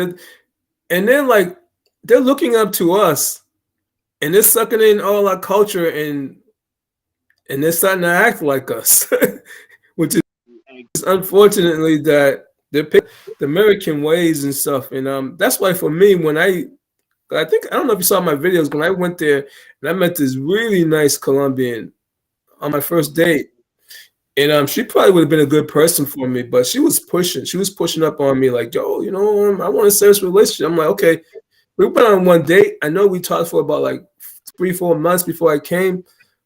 and then like they're looking up to us, and they're sucking in all our culture, and they're starting to act like us, which is unfortunately that they're picking the American ways and stuff. And that's why for me, when I think I don't know if you saw my videos when I went there and I met this really nice Colombian on my first date. And she probably would have been a good person for me, but she was pushing. She was pushing up on me like, "Yo, I want a serious relationship." I'm like, "Okay." We went on one date. I know we talked for about like 3, 4 months before I came,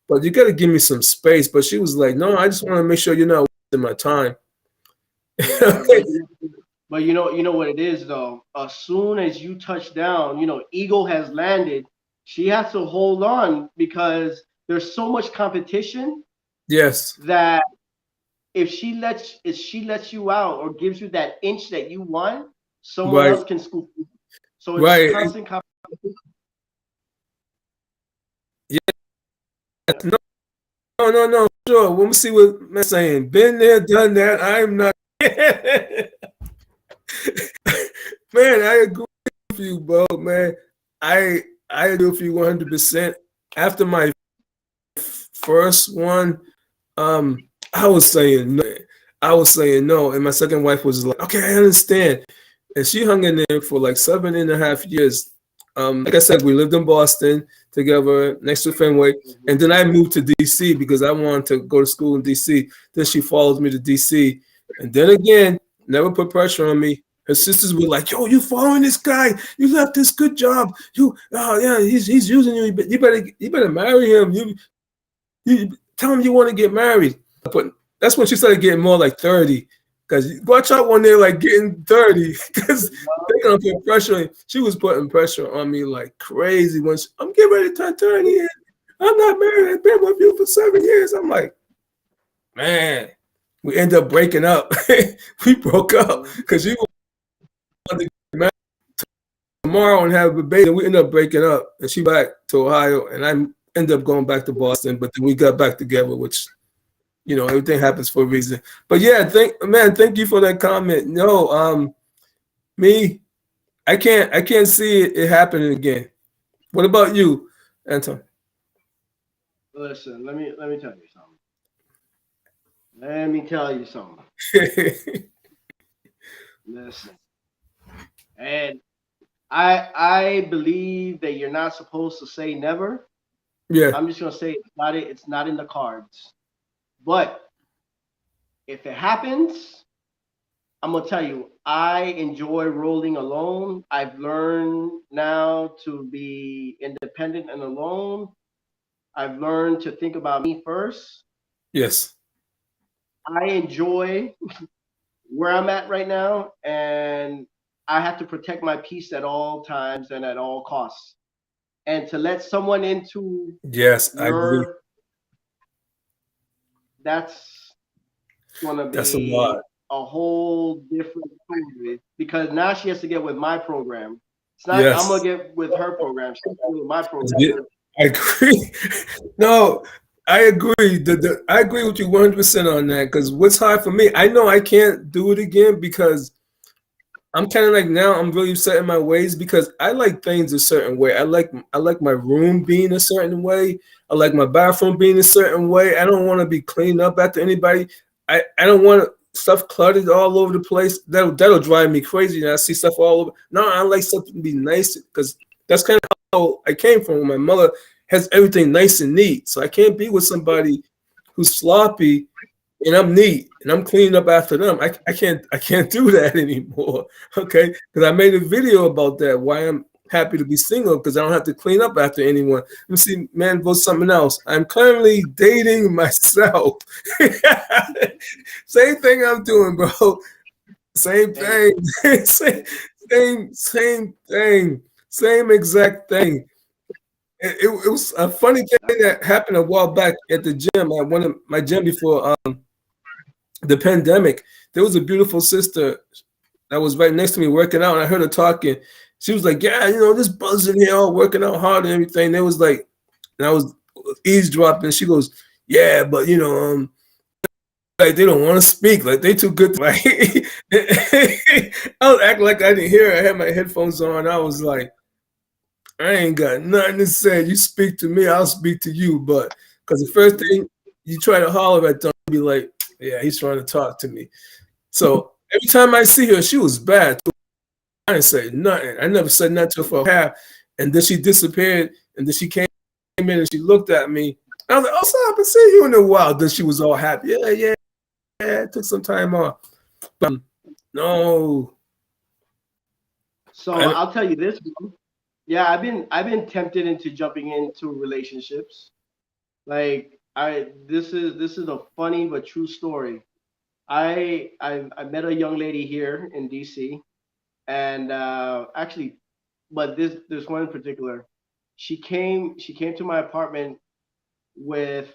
but you got to give me some space. But she was like, "No, I just want to make sure you're not wasting my time." yeah, but you know what it is though. As soon as you touch down, Eagle has landed. She has to hold on because there's so much competition Yes, that if she lets you out or gives you that inch that you want, someone right, else can scoop you. So it's right. constant competition. Yeah, no, no, no, no. Sure, let me see what Matt's saying. Been there, done that. I'm not. Man, I agree with you, bro. Man, I agree with you 100%. After my first one, I was saying no. I was saying no, and my second wife was like, "Okay, I understand." And she hung in there for like 7.5 years. Like I said, we lived in Boston together next to Fenway, and then I moved to DC because I wanted to go to school in DC. Then she followed me to DC, and then again, never put pressure on me. Her sisters were like, "Yo, you following this guy? You left this good job. Oh yeah, he's using you. You better marry him. You tell him you want to get married." But that's when she started getting more like 30. Because watch out when they're like getting 30, because they're gonna put pressure on you. She was putting pressure on me like crazy when I'm getting ready to turn 30 and I'm not married. I've been with you for 7 years. I'm like, man, we end up breaking up. We broke up Mhm. because you wanted to get married tomorrow and have a baby. And we ended up breaking up, and she back to Ohio, and I ended up going back to Boston. But then we got back together, which everything happens for a reason. But yeah, thank you for that comment. No, me, I can't see it happening again. What about you, Anton? Listen, let me tell you something. Let me tell you something. Listen, and I believe that you're not supposed to say never. Yeah. I'm just gonna say it's not in the cards. But if it happens, I'm gonna tell you, I enjoy rolling alone. I've learned now to be independent and alone. I've learned to think about me first. Yes. I enjoy where I'm at right now, and I have to protect my peace at all times and at all costs. And to let someone into Yes, I agree. your that's gonna That's a lot. be a whole different story because now she has to get with my program. It's not I'm gonna Yes. get with her program. She's with my It's program. good. I agree. No, I agree. I agree with you 100% on that. Because what's hard for me, I know I can't do it again because I'm kind of like now I'm really set in my ways because I like things a certain way. I like my room being a certain way. I like my bathroom being a certain way. I don't want to be cleaned up after anybody. I don't want stuff cluttered all over the place. That'll drive me crazy. And I see stuff all over. No, I like something to be nice because that's kind of how I came from. My mother has everything nice and neat, so I can't be with somebody who's sloppy and I'm neat and I'm cleaning up after them. I can't do that anymore. Okay, because I made a video about that. Why I'm happy to be single because I don't have to clean up after anyone. Let me see, man, vote something else. I'm currently dating myself. Same thing I'm doing, bro. Same And thing. same thing. Same exact thing. It was a funny thing that happened a while back at the gym. At one of my gym before the pandemic, there was a beautiful sister that was right next to me working out, and I heard her talking. She was like, "Yeah, this buzz in here, all working out hard and everything." There was like, and I was eavesdropping. She goes, "Yeah, but like they don't want to speak, like they too good." Like, I was acting like I didn't hear her. I had my headphones on. I was like, "I ain't got nothing to say. You speak to me, I'll speak to you." But because the first thing you try to holler at them, be like, "Yeah, he's trying to talk to me." So every time I see her, she was bad. I didn't say nothing. I never said nothing to her for half. And then she disappeared. And then she came in and she looked at me. I was like, "Oh, so I haven't seen you in a while." Then she was all happy. Yeah, yeah, yeah. I took some time off. But no, so I, I'll tell you this, bro. Yeah, I've been tempted into jumping into relationships. Like this is a funny but true story. I met a young lady here in DC, and actually, but this one in particular, she came to my apartment with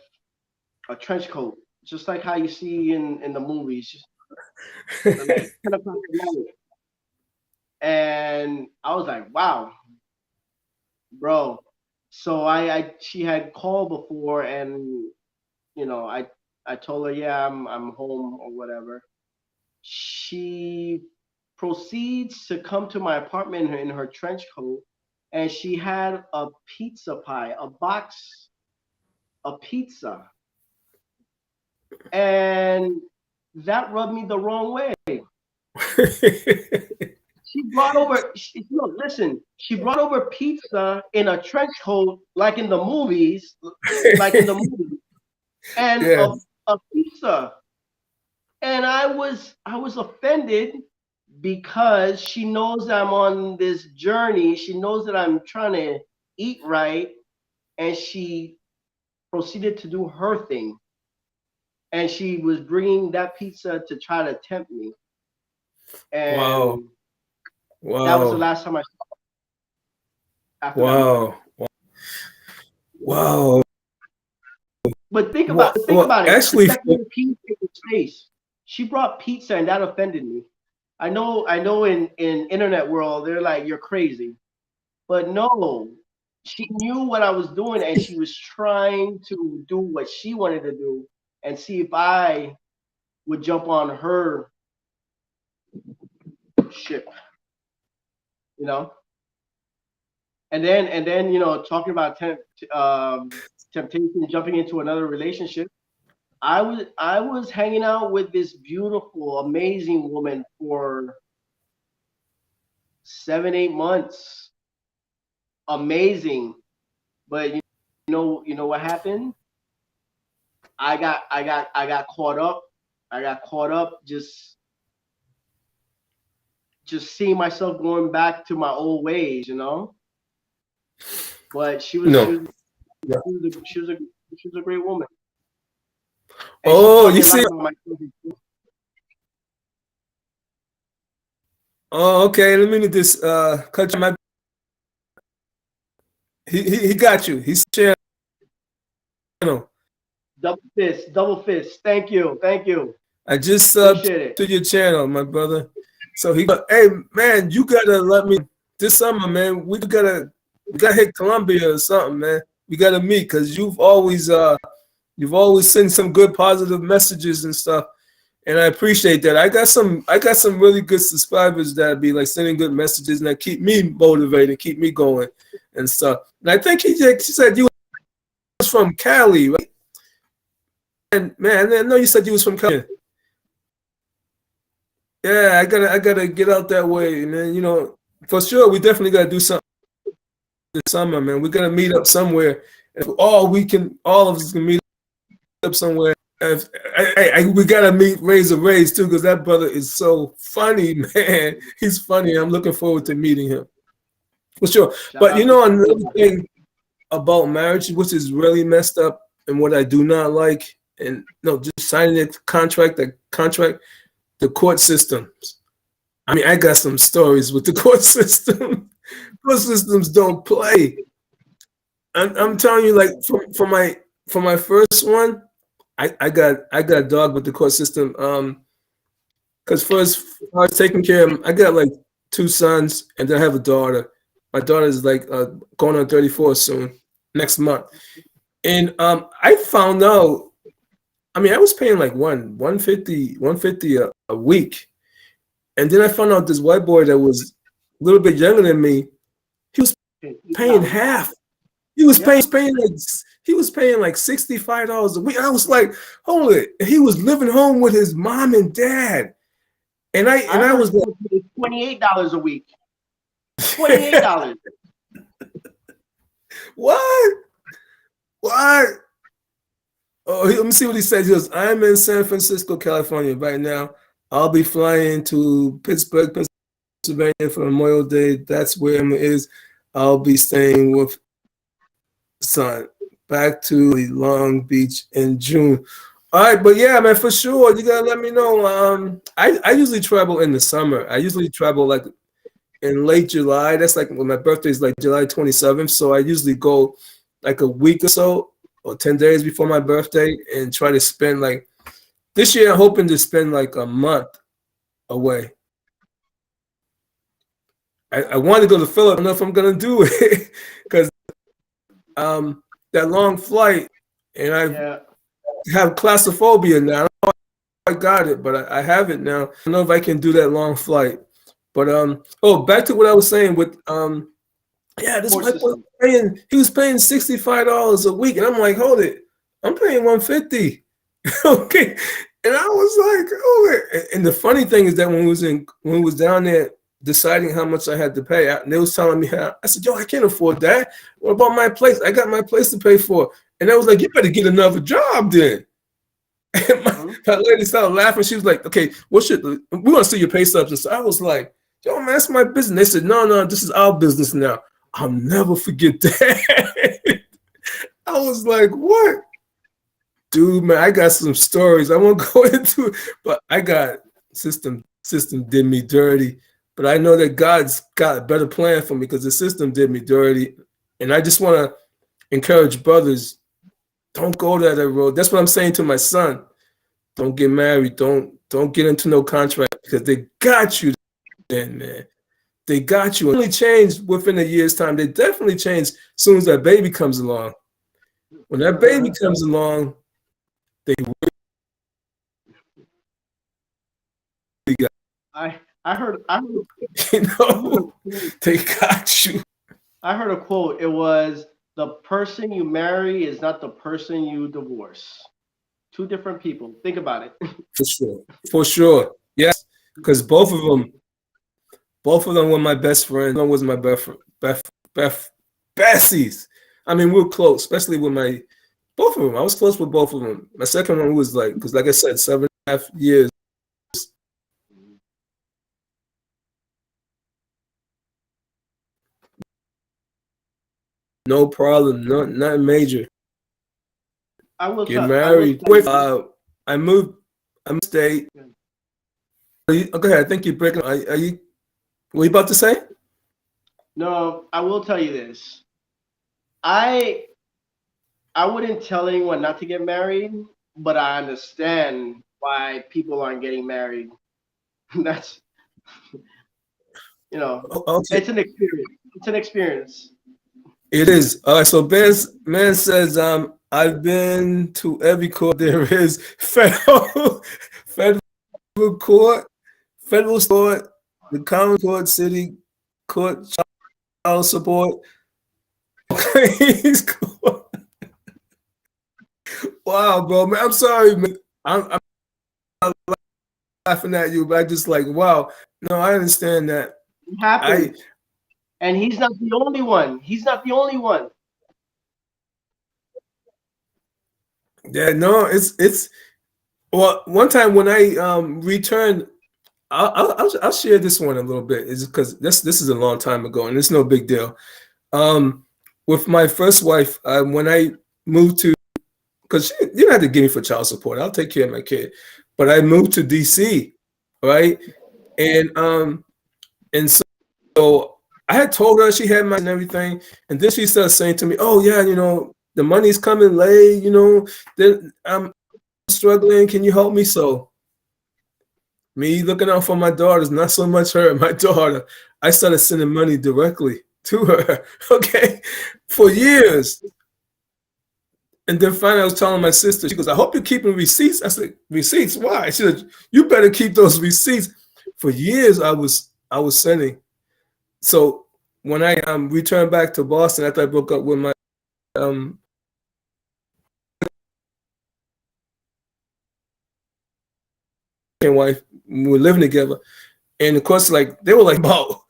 a trench coat, just like how you see in the movies, just like 10 o'clock at night. And I was like, wow, bro. So I she had called before, and I told her, yeah, I'm home or whatever. She proceeds to come to my apartment in her trench coat, and she had a pizza pie, a box of pizza, and that rubbed me the wrong way. She brought over, no, listen, she brought over pizza in a trench coat, like in the movies, like in the movie, and yeah. a pizza. And I was offended because she knows I'm on this journey. She knows that I'm trying to eat right, and she proceeded to do her thing. And she was bringing that pizza to try to tempt me. Wow. And that was the Wow. last time I saw her after that moment. Wow. Wow. But think Well, about it. actually, Protecting your peace in your space. She brought pizza, and that offended me. I know. In internet world, they're like, "You're crazy," but no, she knew what I was doing, and she was trying to do what she wanted to do, and see if I would jump on her ship, you know. And then talking about temptation, jumping into another relationship. I was hanging out with this beautiful, amazing woman for 7, 8 months. Amazing. But you know what happened? I got caught up. I got caught up just seeing myself going back to my old ways, you know. But No. Yeah. she was a great woman, and she Oh, taught me you a lot see. about myself. Oh, okay. Let me just cut you. He got you. He's channel. Double fist. Thank you, thank you. I just subbed Appreciate it. to your channel, my brother. So he, hey man, you gotta let me this summer, man. We gotta hit Colombia or something, man. We gotta meet because you've always sent some good positive messages and stuff, and I appreciate that. I got some really good subscribers that be like sending good messages and that keep me motivated, keep me going and stuff. And I think he said you was from Cali, right? And man, I know you said you was from Cali. Yeah, I gotta get out that way, and then for sure we definitely gotta do something this summer, man. We gotta meet up somewhere. If all of us can meet up somewhere. We gotta meet Razor Rays too, because that brother is so funny, man. He's funny. I'm looking forward to meeting him for sure. Shout But out to another thing about marriage, which is really messed up, and what I do not like, and no, just signing the contract, the court systems. I mean, I got some stories with the court system. Court systems don't play. I'm telling you, like for my first one, I got dogged with the court system. Because first I was taking care of. I got like 2 sons, and then I have a daughter. My daughter is like going on 34 soon, next month. And I found out. I mean, I was paying like 150 a week. And then I found out this white boy that was a little bit younger than me, he was paying half. He was paying like $65 a week. I was like, hold it. He was living home with his mom and dad. And I was like, $28 a week. $28. What? What? Oh, let me see what he says. He goes, I'm in San Francisco, California right now. I'll be flying to Pittsburgh, Pennsylvania for Memorial Day. That's where it is. I'll be staying with son. Back to Long Beach in June. All right, but yeah, man, for sure. You gotta let me know. I usually travel in the summer. I usually travel like in late July. That's like when my birthday is like July 27th. So I usually go like a week or so or 10 days before my birthday and try to spend like this year I'm hoping to spend like a month away. I want to go to Philip. I don't know if I'm gonna do it because that long flight and I have claustrophobia now. I don't know if I got it, but I have it now. I don't know if I can do that long flight. But back to what I was saying with this white boy he was paying $65 a week, and I'm like, hold it, I'm paying $150. Okay. And I was like, oh, and the funny thing is that when we was down there deciding how much I had to pay, they was telling me how. I said, yo, I can't afford that. What about my place? I got my place to pay for. And they was like, you better get another job then. And my lady started laughing. She was like, okay, we want to see your pay stubs. And so I was like, yo, man, that's my business. They said, no, this is our business now. I'll never forget that. I was like, what? Dude, man, I got some stories. I won't go into it, but I got system did me dirty. But I know that God's got a better plan for me because the system did me dirty. And I just want to encourage brothers, don't go down that road. That's what I'm saying to my son. Don't get married. Don't get into no contract because they got you then, man. They got you. It only changed within a year's time. They definitely change as soon as that baby comes along. When that baby comes along, they really got I heard they got you. I heard a quote. It was, the person you marry is not the person you divorce. Two different people. Think about it. For sure. Yes. Because both of Both of them were my best friends. One was my best besties. I mean, we were close, especially with my both of them. I was close with both of them. My second one was like, because like I said, 7.5 years. No problem, not major. Get I will married. tell you this. I moved. I'm state. Go ahead. I think you're breaking. Are you? What are you about to say? No, I will tell you this. I I wouldn't tell anyone not to get married, but I understand why people aren't getting married. That's you know, Okay, it's an experience. It's an experience. it is. All right. So man says, I've been to every court there is. Federal court, federal court, the county court, city court, child support. Wow, bro, man. I'm sorry, man. I'm laughing at you, but I just like, wow. No, I understand that. It I happens. And he's not the only one. He's not the only one. Yeah, no, it's well. One time when I returned, I'll share this one a little bit. Is because this is a long time ago, and it's no big deal. Um, with my first wife, when I moved to, because you don't have to give me for child support. I'll take care of my kid. But I moved to DC, right? And so I had told her she had my and everything, and then she started saying to me, "Oh yeah, the money's coming late. Then I'm struggling. Can you help me?" So me looking out for my daughters, not so much her, my daughter. I started sending money directly to her, okay, for years. And then finally, I was telling my sister, she goes, "I hope you're keeping receipts." I said, "Receipts? Why?" She said, "You better keep those receipts." For years, I was sending. So when I returned back to Boston after I broke up with my um wife, we were living together, and of course, like they were like, "Wow."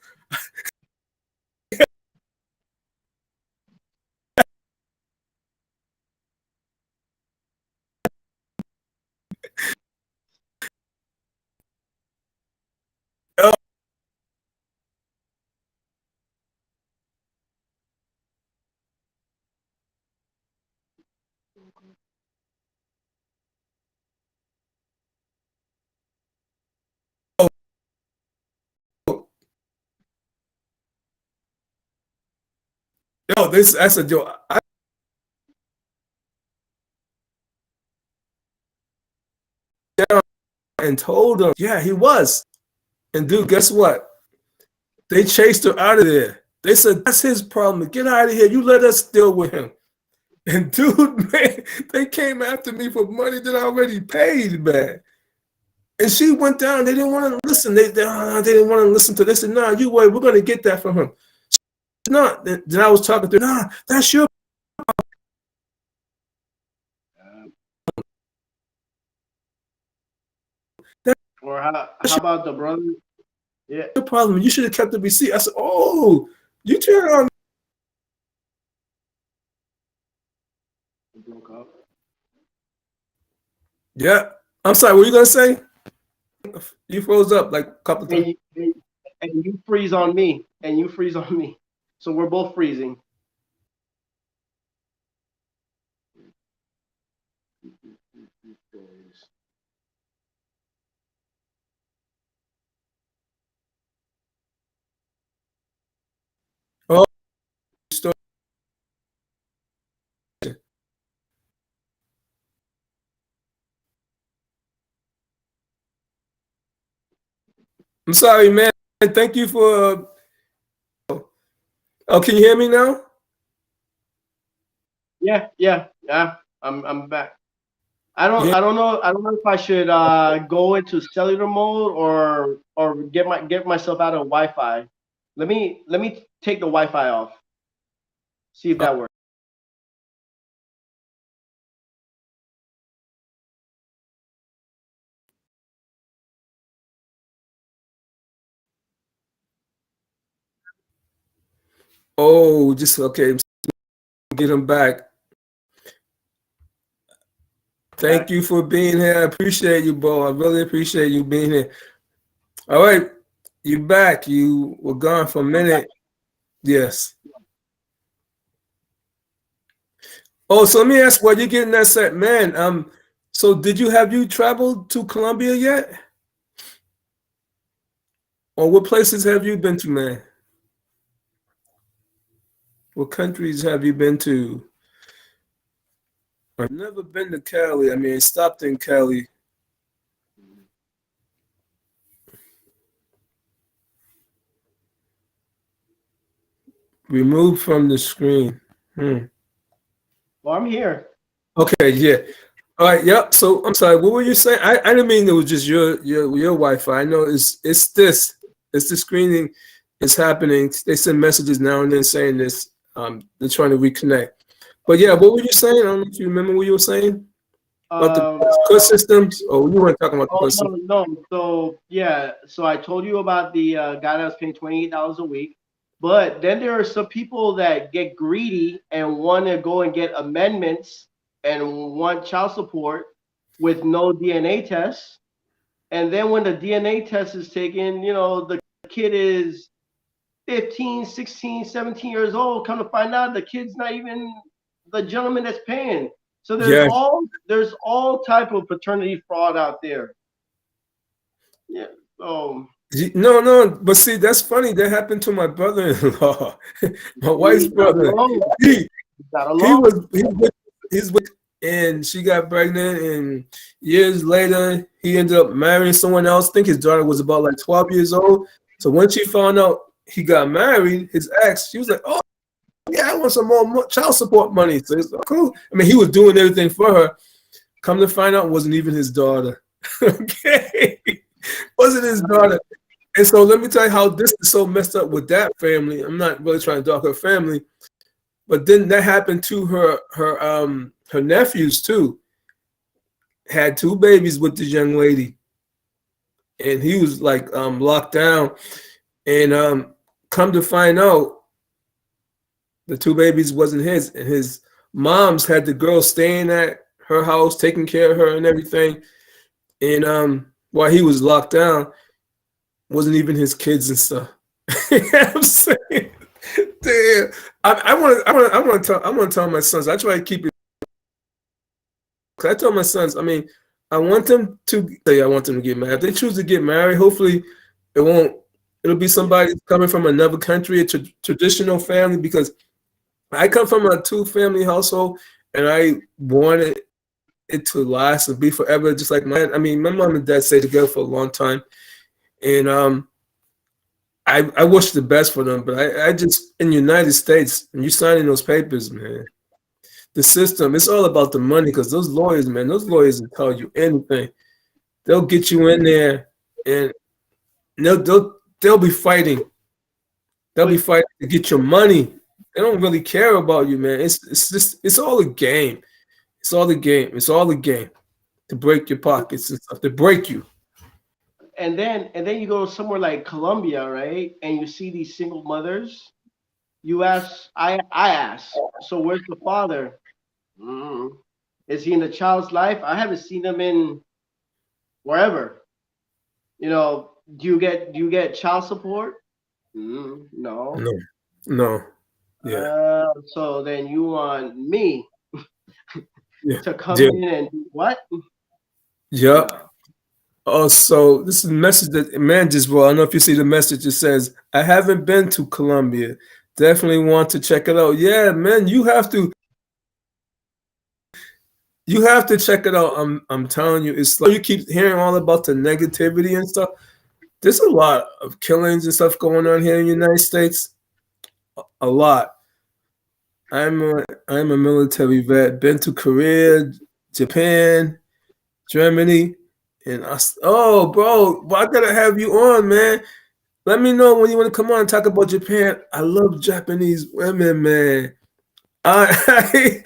Yo, this I said, "Yo," I down and told them, "Yeah, he was." And dude, guess what? They chased her out of there. They said, "That's his problem. Get out of here. You let us deal with him." And dude, man, they came after me for money that I already paid, man. And she went down. They didn't want to listen. They didn't want to listen to this. And nah, you wait. We're gonna get that from him. No, then I was talking to her. Nah, that's your Or how about the brother? Yeah, problem. You should have kept the receipt. I said, oh, you turn on. broke up. Yeah, I'm sorry. What were you gonna say? You froze up like a couple times. And you freeze on me, and you freeze on me. So we're both freezing. Oh, story. I'm sorry, man. Thank you for. Oh, can you hear me now? Yeah. I'm back. Yeah. I don't know if I should go into cellular mode or get myself out of Wi-Fi. Let me take the Wi-Fi off. See if that works. Oh, just okay. Get him back. Thank Back. you for being here. I appreciate you, Bo. I really appreciate you being here. All right, you back. You were gone for a I'm back. minute. Yes. Oh, so let me ask, while you're getting that set, man. So did you traveled to Colombia yet? Or what places have you been to, man? What countries have you been to? I've never been to Cali. I mean, stopped in Cali. Removed from the screen. Hmm. Well, I'm here. Okay, yeah. All right, yep. So I'm sorry, what were you saying? I didn't mean it was just your Wi-Fi. I know it's this. It's the screening is happening. They send messages now and then saying this. They're trying to reconnect. But yeah, what were you saying? I don't know if you remember what you were saying about the Um, court systems. Oh, you weren't talking about the oh court no, system. no. So yeah, so I told you about the guy that was paying $28 a week. But then there are some people that get greedy and want to go and get amendments and want child support with no DNA test. And then when the DNA test is taken, the kid is 15, 16, 17 years old. Come to find out the kid's not even the gentleman that's paying. So there's Yeah. all type of paternity fraud out there. Yeah. So No, no, but see, that's funny. That happened to my brother-in-law, my wife's he got brother. along. He He got he along. was he's with and she got pregnant, and years later he ended up marrying someone else. I think his daughter was about like 12 years old. So when she found out he got married, his ex, she was like, "Oh yeah, I want some more child support money." So it's like, cool. I mean, he was doing everything for her. Come to find out, it wasn't even his daughter. Okay, wasn't his daughter. And so let me tell you how this is so messed up with that family. I'm not really trying to dog her family, but then that happened to her nephews too. Had two babies with this young lady, and he was like locked down. And come to find out, the two babies wasn't his, and his mom's had the girl staying at her house, taking care of her and everything. And while he was locked down, wasn't even his kids and stuff. You know what I'm saying? Damn. I want to tell my sons. I try to keep it. Cause I tell my sons. I mean, I want them to say I want them to get married. If they choose to get married, hopefully it won't. It'll be somebody coming from another country, a traditional family. Because I come from a two-family household, and I wanted it to last and be forever, just like mine. I mean, my mom and dad stayed together for a long time, and I wish the best for them, but I just in the United States, when you signing those papers, man, the system, it's all about the money because those lawyers, man, those lawyers will tell you anything. They'll get you in there and they'll be fighting. They'll be But fighting to get your money. They don't really care about you, man. It's all a game. It's all the game. It's all a game to break your pockets and stuff, to break you. and then you go somewhere like Colombia, right? And you see these single mothers. You ask, I ask. So where's the father? Mm. Is he in the child's life? I haven't seen him in wherever. Do you get child support? No. No, no, yeah, So then you want me yeah, to come yeah, in and do what? yeah. No. Oh, so this is a message that man just wrote. I don't know if you see the message. It says, "I haven't been to Colombia. Definitely want to check it out." Yeah, man, you have to. You have to check it out. I'm telling you, it's like you keep hearing all about the negativity and stuff. There's a lot of killings and stuff going on here in the United States. A lot. I'm a military vet. Been to Korea, Japan, Germany, and oh, bro, I gotta have you on, man. Let me know when you want to come on and talk about Japan. I love Japanese women, man. I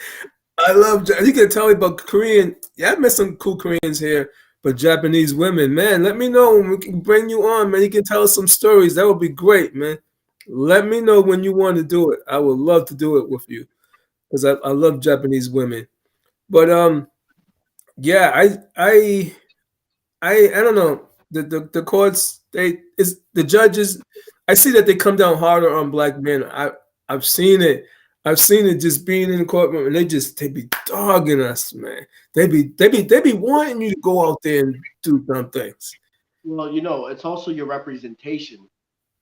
I love. You can tell me about Korean. Yeah, I met some cool Koreans here, but Japanese women, man. Let me know when we can bring you on, man. You can tell us some stories. That would be great, man. Let me know when you want to do it. I would love to do it with you because I love Japanese women. But yeah, I don't know. The courts, they is the judges. I see that they come down harder on black men. I've seen it. I've seen it just being in the courtroom, and they be dogging us, man. They be wanting you to go out there and do dumb things. Well, it's also your representation.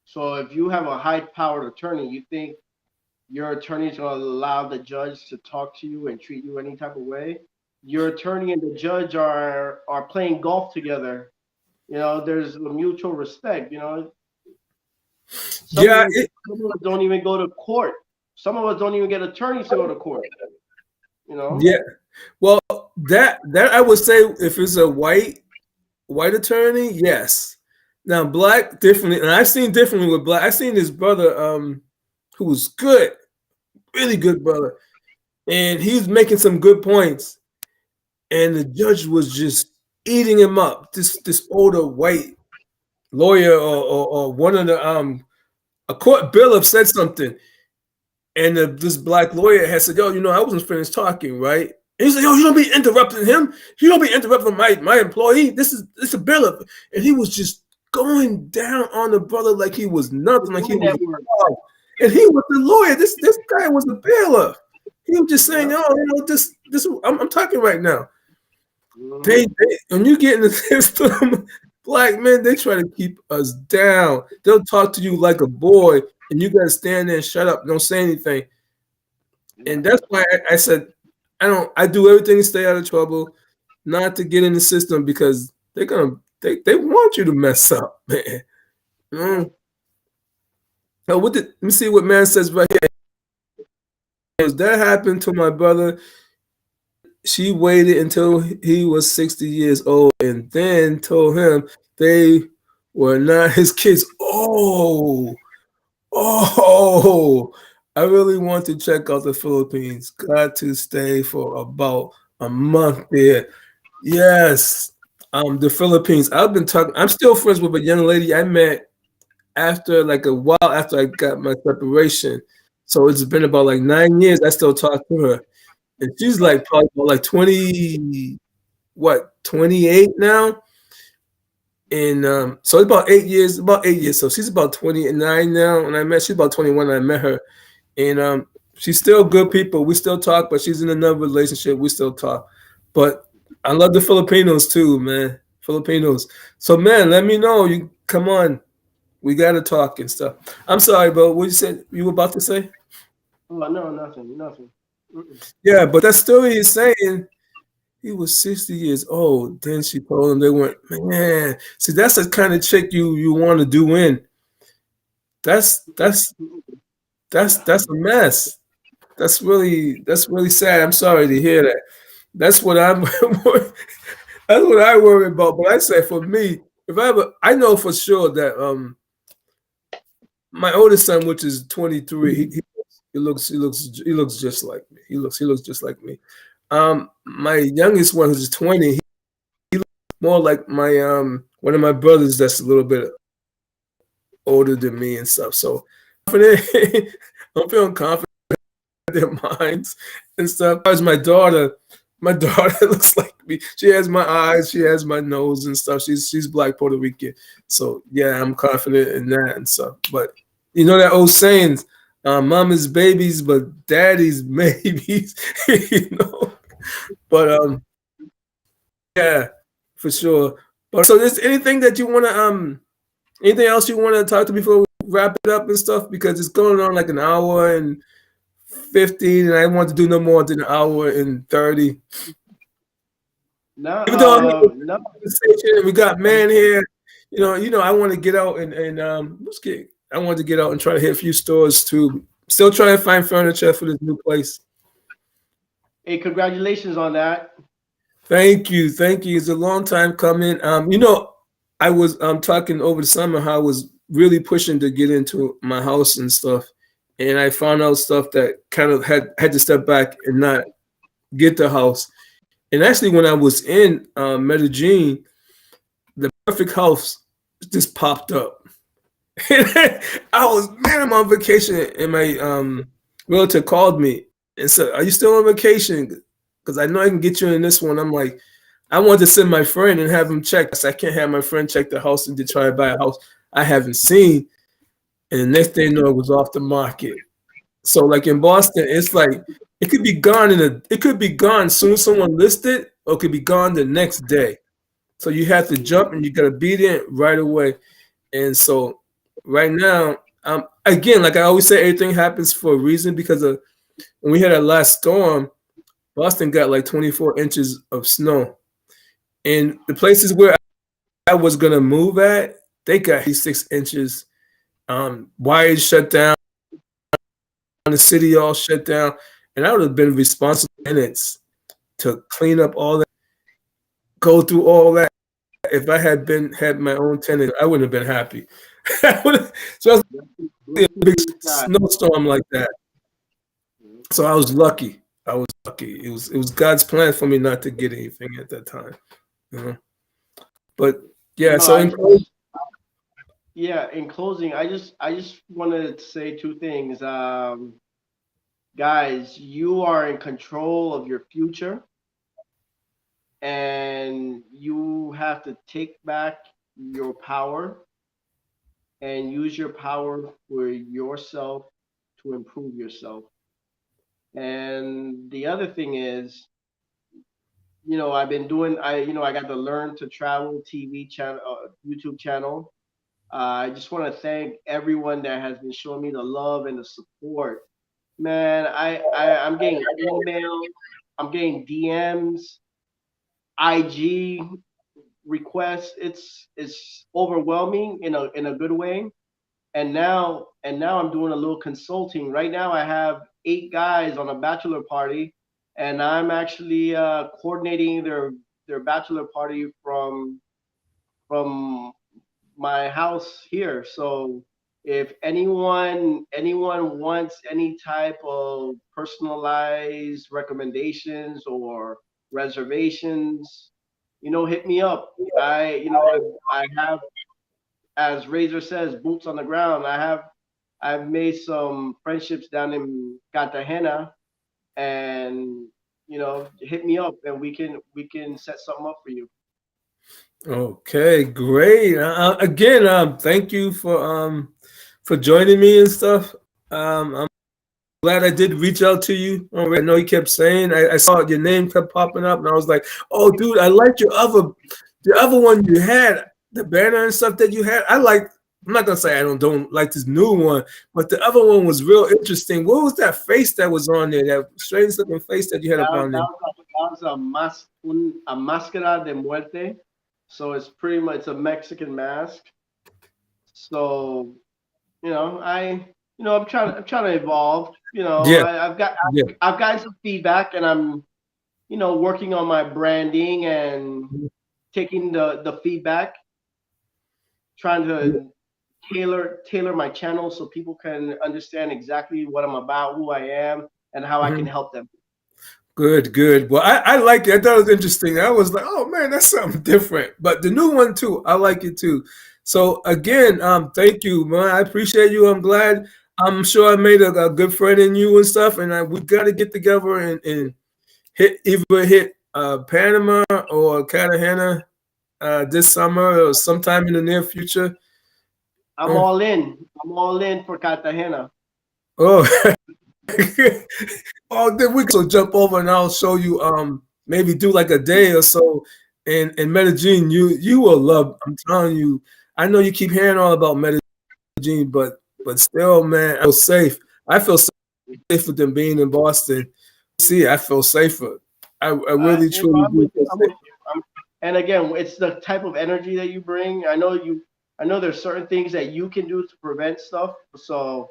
So if you have a high-powered attorney, you think your attorney is going to allow the judge to talk to you and treat you any type of way? Your attorney and the judge are playing golf together. There's a mutual respect. Some of Yeah, us, some of us don't even go to court. Some of us don't even get attorneys to go to court. You know. yeah. Well, that I would say if it's a white attorney, yes. Now black differently, and I've seen differently with black. I've seen his brother, who was good, really good brother, and he was making some good points, and the judge was just eating him up. This older white lawyer or one of the a court bailiff said something, and this black lawyer had said, "Yo, I wasn't finished talking, right?" And he said, "Yo, you don't be interrupting him. You don't be interrupting my employee. This a bailiff." And he was just going down on the brother like he was nothing, like he was a dog. And he was the lawyer. This guy was a bailiff. He was just saying, "Oh, this. I'm talking right now." They when you get in the system, black men, they try to keep us down. They'll talk to you like a boy, and you gotta stand there and shut up, don't say anything. And that's why I said I do everything to stay out of trouble, not to get in the system because they want you to mess up, man. Mm. Now, let me see what man says right here. That happened to my brother. She waited until he was 60 years old and then told him they were not his kids. Oh, I really want to check out the Philippines. Got to stay for about a month there. Yes, the Philippines. I'm still friends with a young lady I met after like a while after I got my separation. So it's been about like 9 years. I still talk to her, and she's like probably about like 28 now. And so it's about 8 years, about 8 years. So she's about 29 now. And she's about 21 when I met her. And she's still good people. We still talk, but she's in another relationship. We still talk. But I love the Filipinos too, man. Filipinos. So man, let me know. You come on. We gotta talk and stuff. I'm sorry, bro. What you said you were about to say? Oh no, nothing. Mm-mm. Yeah, but that story is saying he was 60 years old. Then she told him they went, man. See, that's the kind of chick you want to do in. That's that's that's a mess. That's really sad. I'm sorry to hear that. That's what I'm that's what I worry about. But I say for me, if I know for sure that my oldest son, which is 23, he looks just like me. He looks just like me. My youngest one, who's 20, he looks more like my one of my brothers that's a little bit older than me and stuff. So confident, I'm feeling confident in their minds and stuff. As my daughter looks like me. She has my eyes, she has my nose and stuff. She's black Puerto Rican. So yeah, I'm confident in that and stuff. But you know that old saying, mama's babies, but daddy's maybe's, you know. But yeah, for sure. But so there's anything that you wanna anything else you wanna talk to before we wrap it up and stuff? Because it's going on like an hour and 15 and I want to do no more than an hour and 30. No, Even though I'm in a no. conversation, we got man here. I want to get out and I want to get out and try to hit a few stores too. Still trying to find furniture for this new place. Hey, congratulations on that. Thank you. It's a long time coming. I was talking over the summer how I was really pushing to get into my house and stuff, and I found out stuff that kind of had to step back and not get the house. And actually, when I was in Medellin, the perfect house just popped up, I was, man, I'm on vacation, and my realtor called me and said, "Are you still on vacation? Because I know I can get you in this one." I'm like, I want to send my friend and have him check. I can't have my friend check the house and to try to buy a house I haven't seen. And the next thing you know, it was off the market. So like in Boston, it's like it could be gone it could be gone as soon as someone lists it, or it could be gone the next day. So you have to jump and you gotta be there right away. And so right now, again, like I always say, everything happens for a reason because of when we had our last storm, Boston got like 24 inches of snow. And the places where I was gonna move at, they got 6 inches. Wires shut down, the city all shut down, and I would have been responsible minutes to clean up all that, go through all that. If I had my own tenant, I wouldn't have been happy. So a big snowstorm like that. So I was lucky. I was lucky. It was God's plan for me not to get anything at that time. You know? But yeah, No, so yeah. In closing, I just wanted to say two things. Guys, you are in control of your future, and you have to take back your power and use your power for yourself to improve yourself. And the other thing is, I've been doing, I got the Learn to Travel TV channel, YouTube channel. I just want to thank everyone that has been showing me the love and the support. Man, I'm getting emails, I'm getting DMs, IG requests. It's overwhelming in a good way. And now I'm doing a little consulting. Right now I have 8 guys on a bachelor party, and I'm actually coordinating their bachelor party from my house here. So if anyone wants any type of personalized recommendations or reservations, hit me up. I have, as Razor says, boots on the ground. I've made some friendships down in Cartagena, and hit me up and we can set something up for you. okay, great. Again, thank you for joining me and stuff. I'm glad I did reach out to you. I know you kept saying I saw your name kept popping up, and I was like, "Oh, dude, I like the other one you had, the banner and stuff that you had. I like. I'm not gonna say I don't like this new one, but the other one was real interesting. What was that face that was on there? That strange looking face that you had up That, on there? that was a, that was a máscara de muerte. So it's pretty much a Mexican mask. So I'm trying to evolve. Yeah, yeah. I've gotten some feedback, and I'm working on my branding and taking the feedback, trying to tailor my channel so people can understand exactly what I'm about, who I am, and how I can Mhm. help them. Good, good. Well, I like it. I thought it was interesting. I was like, oh man, that's something different. But the new one too, I like it too. So again, thank you, man. I appreciate you. I'm glad. I'm sure I made a good friend in you and stuff. And we got to get together and hit Panama or Cartagena this summer or sometime in the near future. I'm Uh, all in. I'm all in for Cartagena. oh, oh, then we can also jump over and I'll show you maybe do like a day or so in Medellin. You will love. I'm telling you. I know you keep hearing all about Medellin, but still, man, I feel safe. I feel safer than being in Boston. See, I feel safer. I really truly I'm do with you. feel I'm safe. with you. And again, it's the type of energy that you bring. I know there's certain things that you can do to prevent stuff. So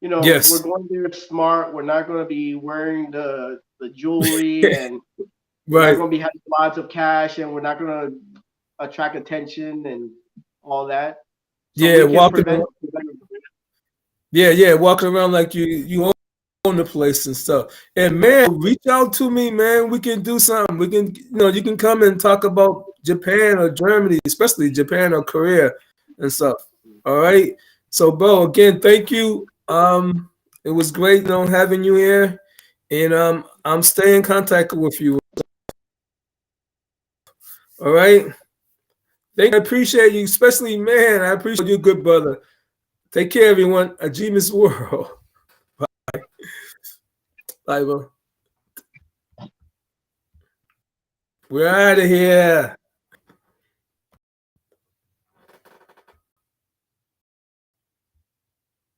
we're Yes, going there smart. We're not going to be wearing the jewelry, and we're not right. going to be having lots of cash, and we're not going to attract attention and all that. So Yeah, we can walking. prevent. Yeah, yeah, walking around like you own the place and stuff. And man, reach out to me, man. We can do something. We can, you can come and talk about Japan or Germany, especially Japan or Korea and stuff. All right. So, bro, again, thank you. It was great, having you here, and I'm staying in contact with you. All right. Thank you. I appreciate you, especially, man. I appreciate you, good brother. Take care, everyone. Ajima's World. Bye. Bye, bro. We're out of here.